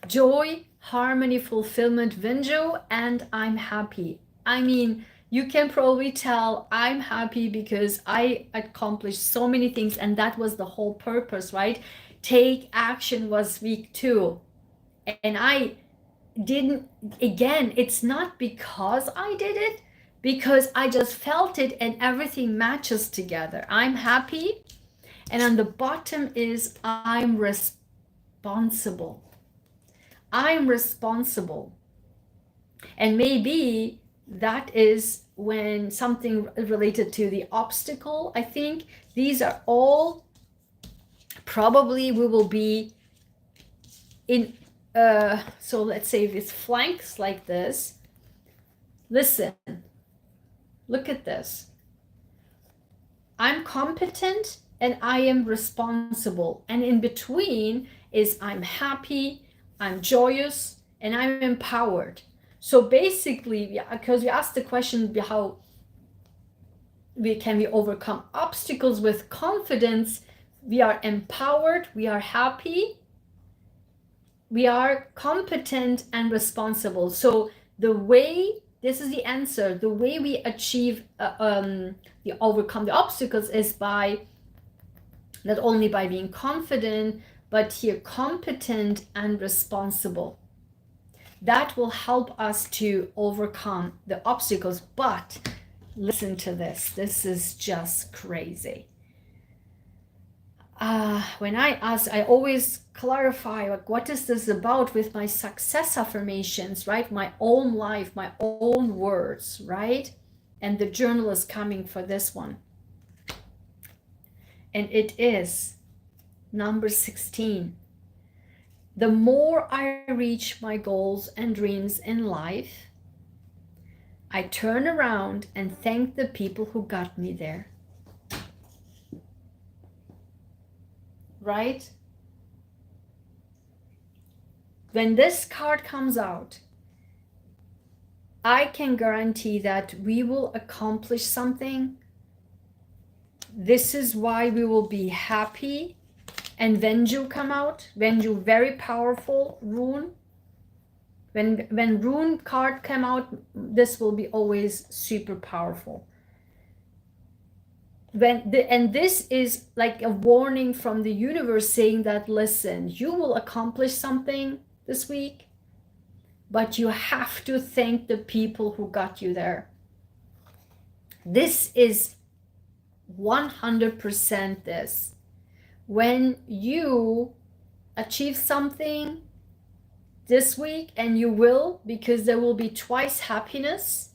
Joy, harmony, fulfillment, Venjo, and I'm happy. You can probably tell I'm happy because I accomplished so many things, and that was the whole purpose, right? Take action was week 2. And I didn't, again, it's not because I did it, because I just felt it and everything matches together. I'm happy. And on the bottom is I'm responsible. I'm responsible. And maybe that is when something related to the obstacle. I think these are all probably we will be in, so let's say with flanks like this. Listen, look at this. I'm competent and I am responsible. And in between is I'm happy, I'm joyous, and I'm empowered. So basically, because we asked the question, how can we overcome obstacles with confidence? We are empowered, we are happy, we are competent and responsible. So this is the answer. The way we achieve, overcome the obstacles is by not only by being confident, but here competent and responsible. That will help us to overcome the obstacles. But listen to this. This is just crazy. When I ask, I always clarify, what is this about with my success affirmations, right? My own life, my own words, right? And the journal is coming for this one. And it is number 16. The more I reach my goals and dreams in life, I turn around and thank the people who got me there. Right? When this card comes out, I can guarantee that we will accomplish something. This is why we will be happy. And Venju come out. Venju, very powerful rune. When rune card come out, this will be always super powerful. And this is like a warning from the universe saying that, listen, you will accomplish something this week, but you have to thank the people who got you there. This is 100% this. When you achieve something this week, and you will, because there will be twice happiness,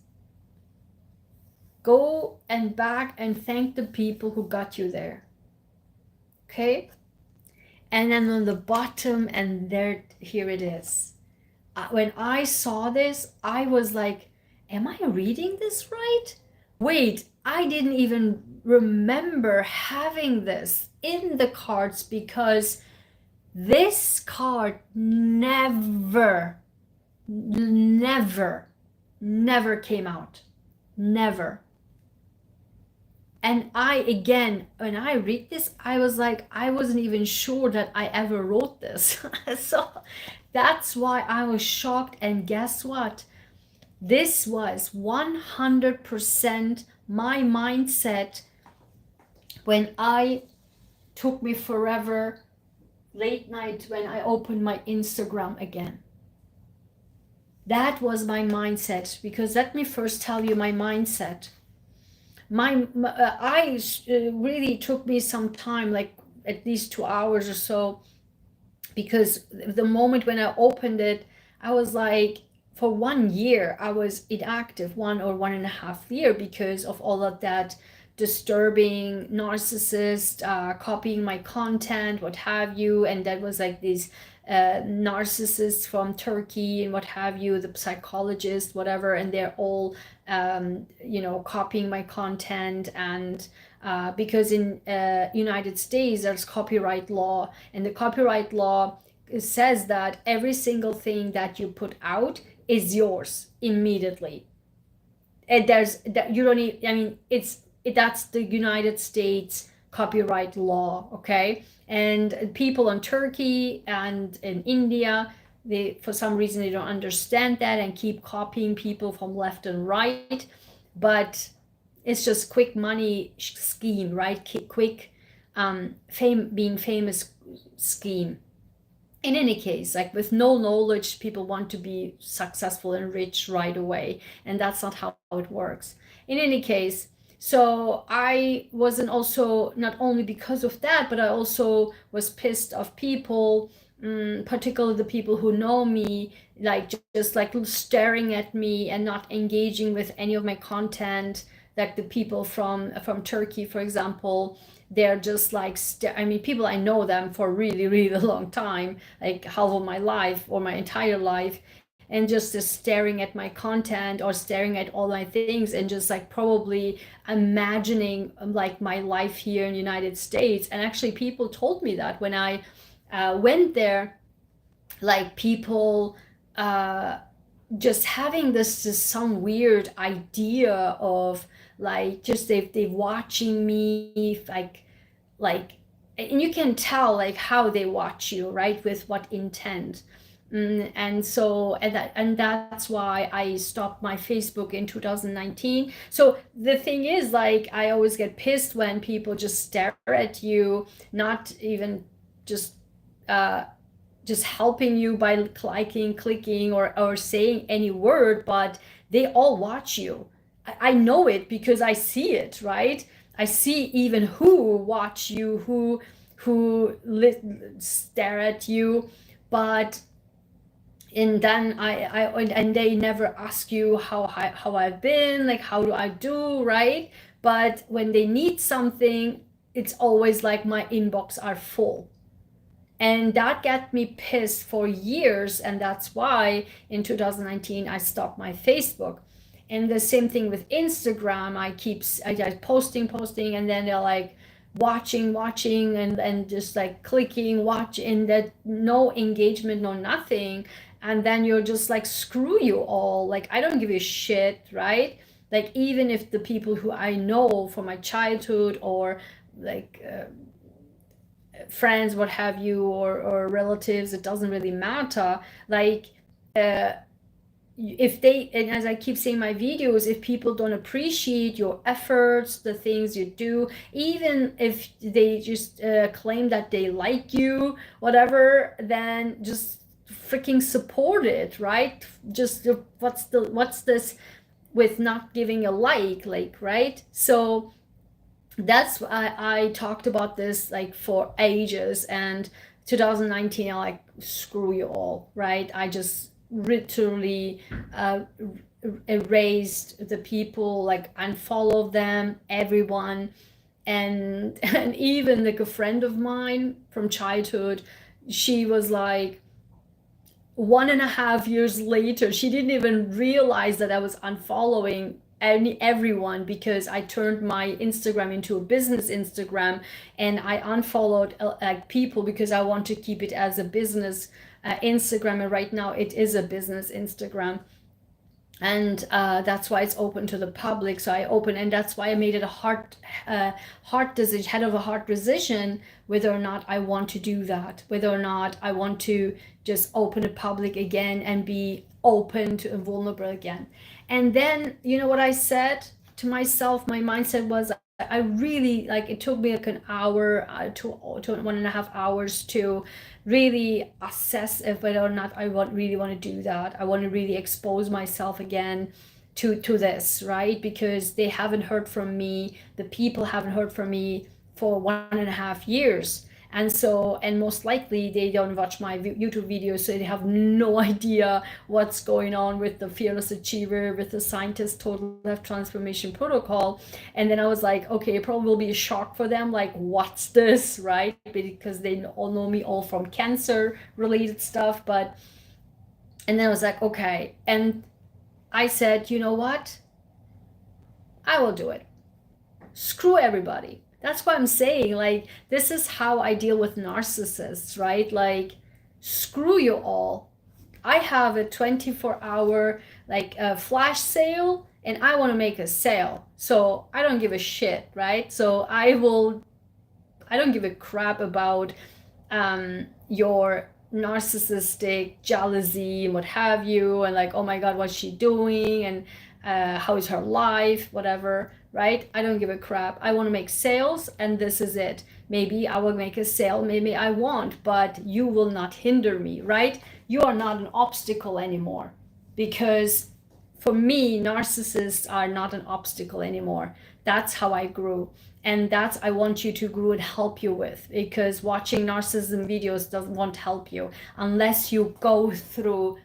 go and back and thank the people who got you there. Okay? And then on the bottom, and there, here it is. When I saw this, I was like, am I reading this right? Wait, I didn't even remember having this in the cards, because This card never, never came out. Never. And again, when I read this, I was like, I wasn't even sure that I ever wrote this. So that's why I was shocked. And guess what? This was 100% my mindset when I took me forever late night when I opened my Instagram again. That was my mindset, because let me first tell you my mindset. Really took me some time, like at least 2 hours or so, because the moment when I opened it, I was like, for 1 year, I was inactive, 1.5 year, because of all of that disturbing narcissist copying my content, what have you. And that was like these narcissists from Turkey and what have you, the psychologist, whatever, and they're all copying my content. And because in United States there's copyright law, and the copyright law says that every single thing that you put out is yours immediately. And there's that you don't need, I mean, that's the United States copyright law, okay? And people in Turkey and in India, they, for some reason, they don't understand that and keep copying people from left and right. But it's just quick money scheme, right? Quick being famous scheme. In any case, like with no knowledge, people want to be successful and rich right away, and that's not how it works. In any case, so I wasn't, also not only because of that, but I also was pissed of people, particularly the people who know me, like just like staring at me and not engaging with any of my content. Like the people from Turkey, for example, they're just like, I mean, people, I know them for a really, really long time, like half of my life or my entire life, and just staring at my content or staring at all my things, and just like probably imagining like my life here in the United States. And actually people told me that when I went there, like people just having this some weird idea of like, just they watching me, like and you can tell like how they watch you, right, with what intent. And so that's why I stopped my Facebook in 2019. So the thing is, like, I always get pissed when people just stare at you, not even just just helping you by clicking or saying any word, but they all watch you. I know it because I see it, right? I see even who watch you, who stare at you, but and then and they never ask you how I've been, like how do I do, right? But when they need something, it's always like my inbox are full. And that got me pissed for years, and that's why in 2019 I stopped my Facebook. And the same thing with Instagram. I posting, and then they're like watching and just like clicking watch, and that no engagement, no nothing. And then you're just like, screw you all, like I don't give a shit, right? Like even if the people who I know from my childhood, or like friends, what have you, or relatives, it doesn't really matter. Like if they, and as I keep saying in my videos, if people don't appreciate your efforts, the things you do, even if they just claim that they like you, whatever, then just freaking support it, right? Just what's this with not giving a like, right? So that's why I talked about this like for ages. And 2019, I like, screw you all, right? I just literally erased the people, like unfollowed them, everyone. And even like a friend of mine from childhood, she was like, 1.5 years later, she didn't even realize that I was unfollowing everyone, because I turned my Instagram into a business Instagram, and I unfollowed like people because I want to keep it as a business Instagram, and right now it is a business Instagram. And that's why it's open to the public. So I open, and that's why I made it a heart decision, head of a heart decision, whether or not I want to do that, whether or not I want to just open it public again and be open to and vulnerable again. And then, you know what I said to myself, my mindset was, I really, like, it took me like an hour to 1.5 hours to really assess if whether or not I really want to do that. I want to really expose myself again to this, right? Because they haven't heard from me, the people haven't heard from me for 1.5 years. And so, and most likely they don't watch my YouTube videos, so they have no idea what's going on with the Fearless Achiever, with the Scientist Total Life Transformation Protocol. And then I was like, okay, it probably will be a shock for them, like, what's this, right? Because they all know me all from cancer related stuff. But, and then I was like, okay. And I said, you know what? I will do it. Screw everybody. That's what I'm saying. Like, this is how I deal with narcissists, right? Like, screw you all. I have a 24-hour like a flash sale, and I want to make a sale. So I don't give a shit, right? So I don't give a crap about your narcissistic jealousy and what have you, and like, oh my God, what's she doing? And how is her life, whatever, right? I don't give a crap. I want to make sales, and this is it. Maybe I will make a sale, maybe I won't, but you will not hinder me, right? You are not an obstacle anymore, because for me, narcissists are not an obstacle anymore. That's how I grew. And that's I want you to grow and help you with, because watching narcissism videos won't help you unless you go through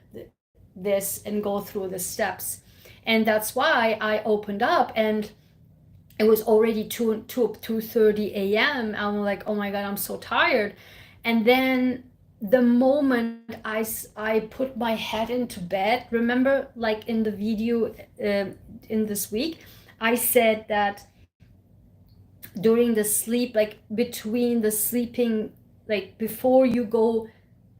this and go through the steps. And that's why I opened up, and it was already 2:30 a.m. I'm like, oh my God, I'm so tired. And then the moment I put my head into bed, remember, like in the video in this week, I said that during the sleep, like between the sleeping, like before you go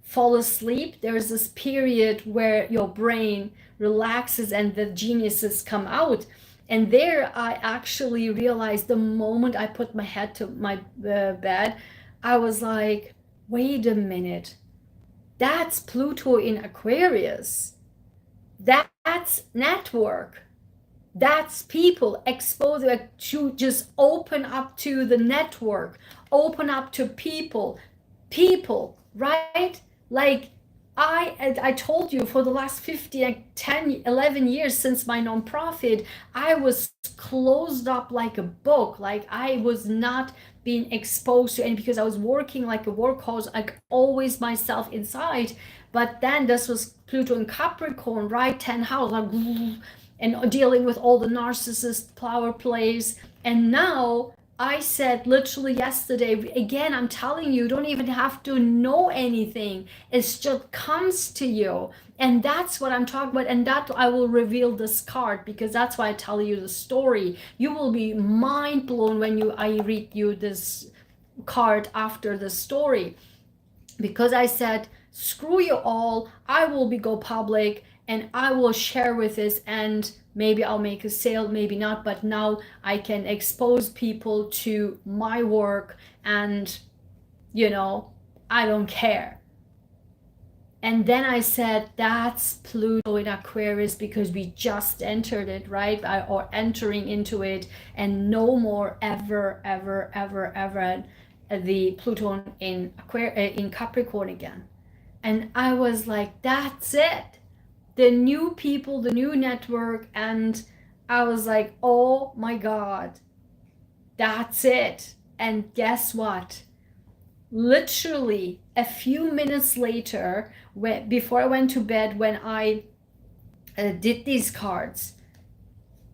fall asleep, there's this period where your brain relaxes and the geniuses come out. And there I actually realized, the moment I put my head to my bed, I was like, wait a minute, that's Pluto in Aquarius. That's network. That's people exposed to just open up to the network, open up to people, right? Like, I told you, for the last 50, like 10, 11 years since my nonprofit, I was closed up like a book. Like, I was not being exposed to any, because I was working like a workhorse, like always myself inside. But then this was Pluto in Capricorn, right? 10 house, like, and dealing with all the narcissist power plays. And now I said literally yesterday, again, I'm telling you, don't even have to know anything. It just comes to you. And that's what I'm talking about. And that I will reveal this card, because that's why I tell you the story. You will be mind blown when I read you this card after the story. Because I said, screw you all, I will go public, and I will share with this, and maybe I'll make a sale, maybe not, but now I can expose people to my work, and you know, I don't care. And then I said, that's Pluto in Aquarius, because we just entered it, right? Or entering into it, and no more ever, ever, ever, ever the Pluto in Capricorn again. And I was like, that's it. The new people, the new network. And I was like, oh my God, that's it. And guess what? Literally a few minutes later, before I went to bed, when I did these cards,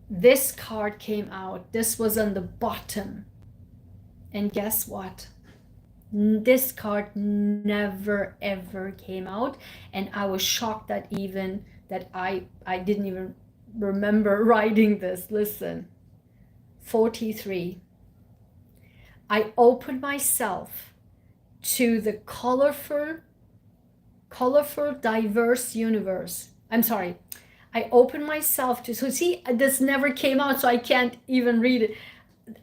this card came out. This was on the bottom. And guess what? This card never ever came out, and I was shocked that I didn't even remember writing this. Listen. 43. I open myself to the colorful, diverse universe. I'm sorry. I open myself to, so see, this never came out, so I can't even read it.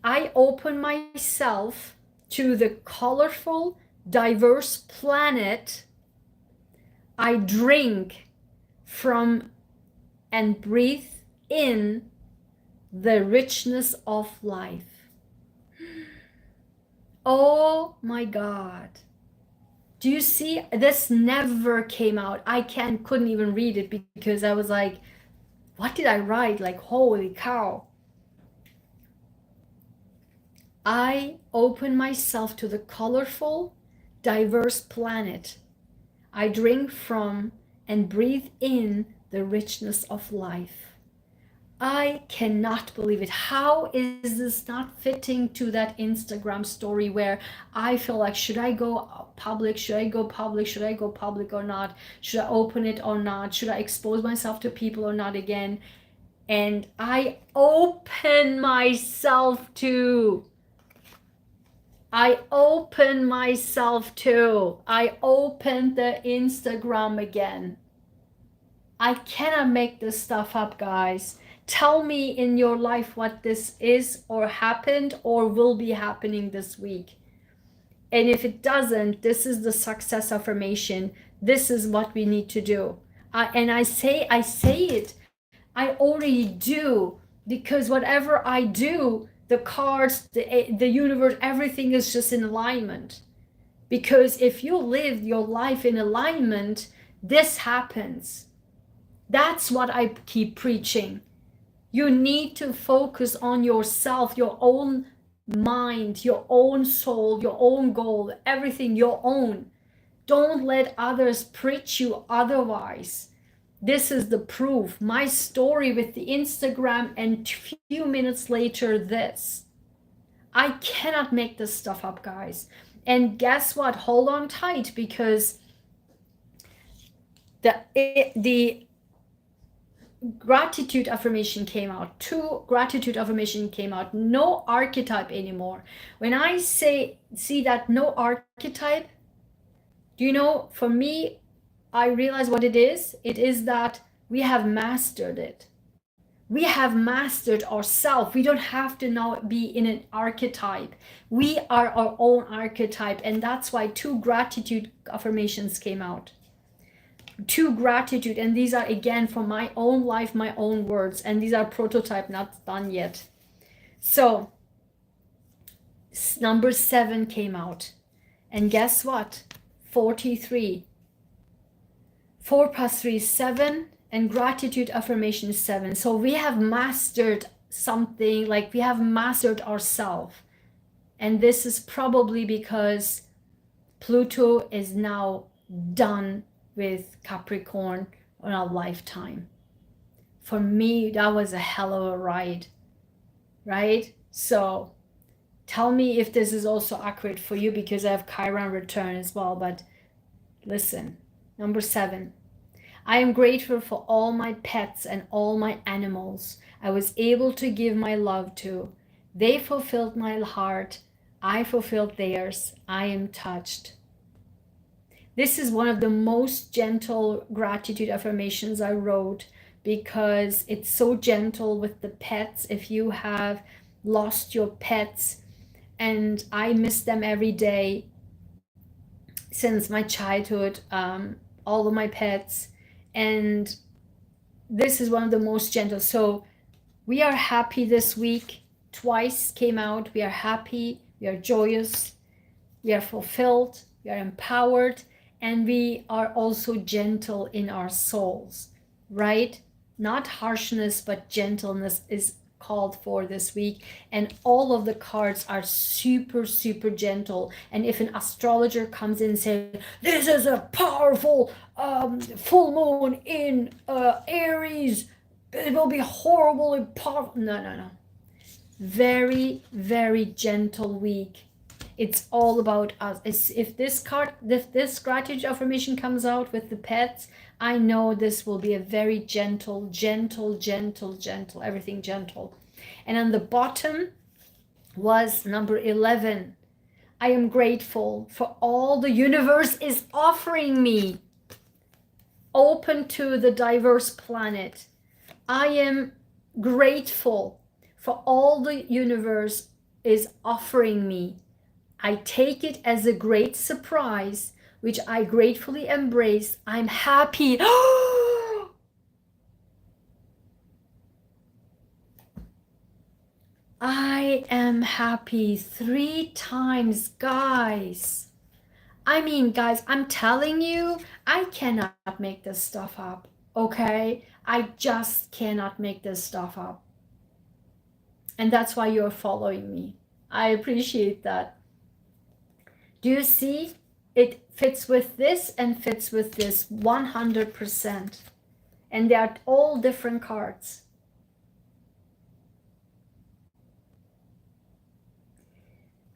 I open myself to the colorful, diverse planet. I drink from and breathe in the richness of life. Oh my God. Do you see? This never came out. I couldn't even read it because I was like, what did I write? Like, holy cow. I open myself to the colorful, diverse planet. I drink from and breathe in the richness of life. I cannot believe it. How is this not fitting to that Instagram story where I feel like, should I go public? Should I go public? Should I go public or not? Should I open it or not? Should I expose myself to people or not again? And I open myself to. I open myself to. I opened the Instagram again. I cannot make this stuff up, guys. Tell me in your life what this is or happened or will be happening this week. And if it doesn't, this is the success affirmation. This is what we need to do. And I say it. I already do, because whatever I do, the cards, the universe, everything is just in alignment. Because if you live your life in alignment, this happens. That's what I keep preaching. You need to focus on yourself, your own mind, your own soul, your own goal, everything your own. Don't let others preach you otherwise. This is the proof. My story with the Instagram, and a few minutes later this. I cannot make this stuff up, guys. And guess what? Hold on tight, because the gratitude affirmation came out. 2 gratitude affirmation came out. No archetype anymore. When I see that no archetype, do you know, for me, I realize what it is. It is that we have mastered it. We have mastered ourselves. We don't have to now be in an archetype. We are our own archetype. And that's why 2 gratitude affirmations came out. 2 gratitude, and these are again from my own life, my own words, and these are prototype, not done yet. So number 7 came out, and guess what? 43. 4 plus 3 is 7, and gratitude affirmation is 7. So we have mastered something, like we have mastered ourselves. And this is probably because Pluto is now done with Capricorn on a lifetime. For me, that was a hell of a ride, right? So tell me if this is also accurate for you, because I have Chiron return as well. But listen, number 7. I am grateful for all my pets and all my animals I was able to give my love to. They fulfilled my heart. I fulfilled theirs. I am touched. This is one of the most gentle gratitude affirmations I wrote, because it's so gentle with the pets. If you have lost your pets, and I miss them every day since my childhood, all of my pets, and this is one of the most gentle. So we are happy this week. Twice came out. We are happy, we are joyous, we are fulfilled, we are empowered, and we are also gentle in our souls, right? Not harshness, but gentleness is called for this week. And all of the cards are super, super gentle. And if an astrologer comes in and says, this is a powerful full moon in Aries, it will be horrible and powerful. No. Very, very gentle week. It's all about us. If this gratitude affirmation comes out with the pets, I know this will be a very gentle, everything gentle. And on the bottom was number 11. I am grateful for all the universe is offering me. Open to the diverse planet. I am grateful for all the universe is offering me. I take it as a great surprise, which I gratefully embrace. I'm happy. I am happy 3 times, guys. I mean, guys, I'm telling you, I cannot make this stuff up, okay? I just cannot make this stuff up. And that's why you're following me. I appreciate that. Do you see? It fits with this and fits with this 100%. And they are all different cards.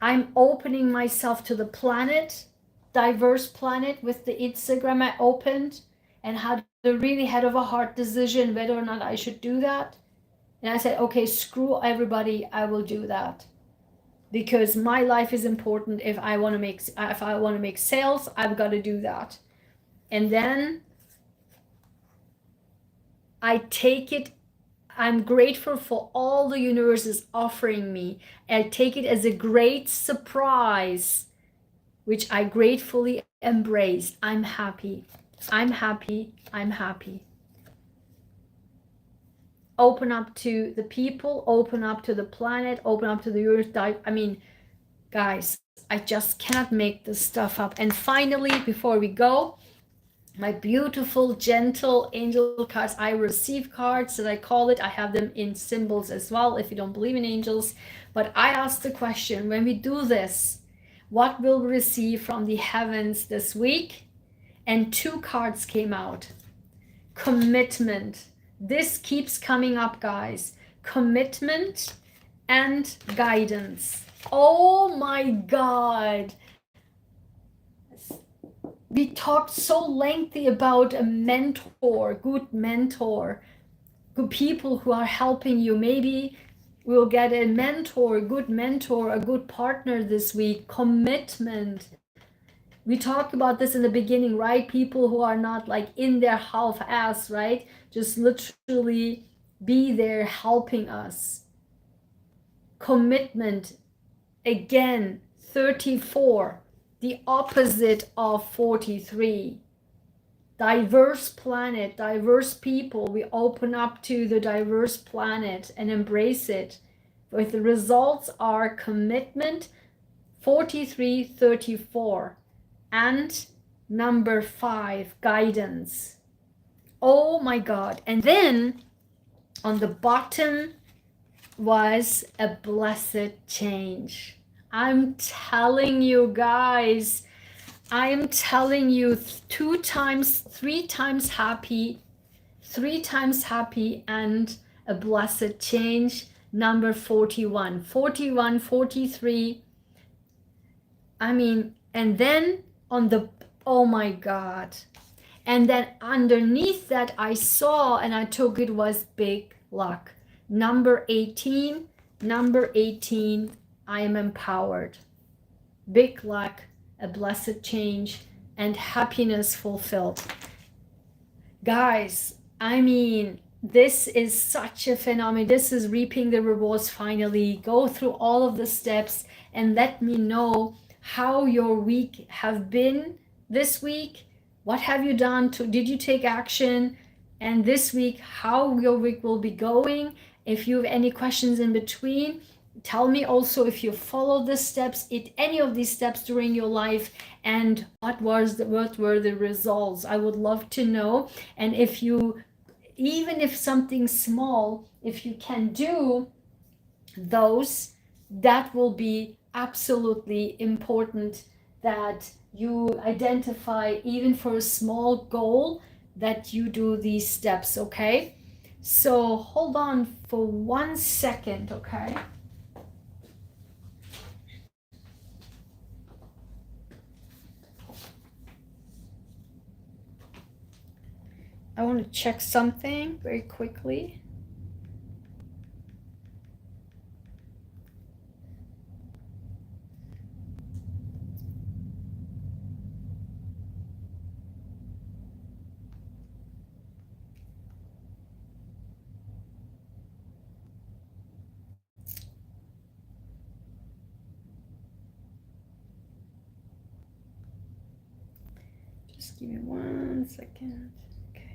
I'm opening myself to the planet, diverse planet, with the Instagram I opened and had a really head of a heart decision whether or not I should do that. And I said, okay, screw everybody, I will do that. Because my life is important. If I want to make sales, I've got to do that. And then I take it. I'm grateful for all the universe is offering me. I take it as a great surprise, which I gratefully embrace. I'm happy. I'm happy. I'm happy. Open up to the people, open up to the planet, open up to the earth. I mean, guys, I just cannot make this stuff up. And finally, before we go, my beautiful, gentle angel cards. I receive cards that I call it. I have them in symbols as well if you don't believe in angels. But I asked the question, when we do this, what will we receive from the heavens this week? And 2 cards came out. Commitment. This keeps coming up, guys. Commitment and guidance. Oh my God. We talked so lengthy about a mentor, good people who are helping you. Maybe we'll get a mentor, a good partner this week. Commitment. We talked about this in the beginning, right? People who are not like in their half-ass, right? Just literally be there helping us. Commitment. Again, 34. The opposite of 43. Diverse planet, diverse people. We open up to the diverse planet and embrace it. But the results are commitment, 43, 34. And number 5, guidance. Oh my God. And then on the bottom was a blessed change. I'm telling you guys, I am telling you 3 times happy, 3 times happy, and a blessed change. Number 41, 41, 43. I mean, and then on the, oh my God. And then underneath that I saw and I took it was big luck. Number 18, I am empowered. Big luck, a blessed change, and happiness fulfilled. Guys, I mean, this is such a phenomenon. This is reaping the rewards finally. Go through all of the steps and let me know how your week have been this week. What have you done? Did you take action? And this week, how your week will be going. If you have any questions in between, tell me also if you follow the steps, any of these steps during your life, and what were the results. I would love to know. And if you, even if something small, if you can do those, that will be absolutely important, that you identify, even for a small goal, that you do these steps. Okay, so hold on for 1 second. Okay, I want to check something very quickly. Just give me 1 second. Okay.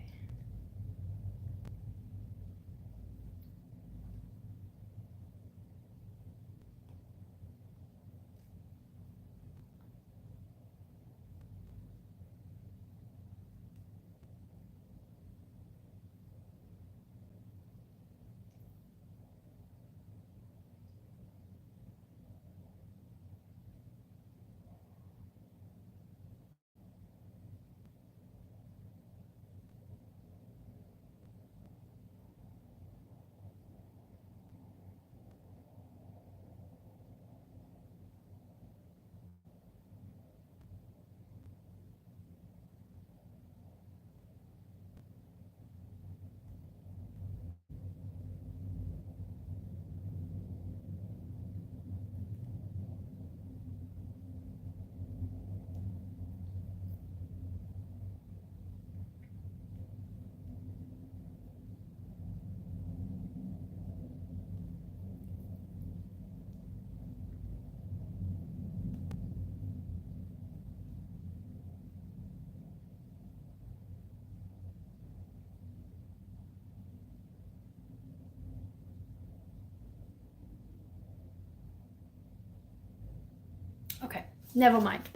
Okay, never mind.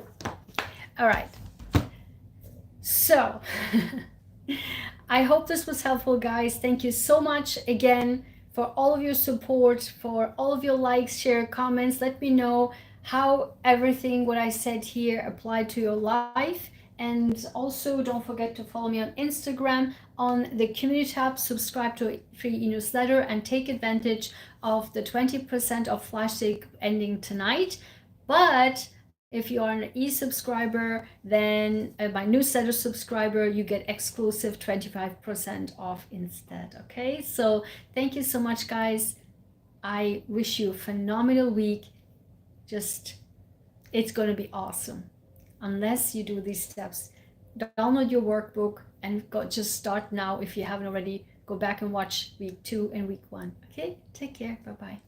All right. So, I hope this was helpful, guys. Thank you so much again for all of your support, for all of your likes, share, comments. Let me know how everything what I said here applied to your life. And also don't forget to follow me on Instagram on the community tab, subscribe to a free e-newsletter, and take advantage of the 20% off flash sale ending tonight. But if you are an e-subscriber, then my newsletter subscriber, you get exclusive 25% off instead. Okay, so thank you so much, guys. I wish you a phenomenal week. Just, it's going to be awesome. Unless you do these steps, download your workbook and just start now. If you haven't already, go back and watch week 2 and week 1. Okay, take care. Bye-bye.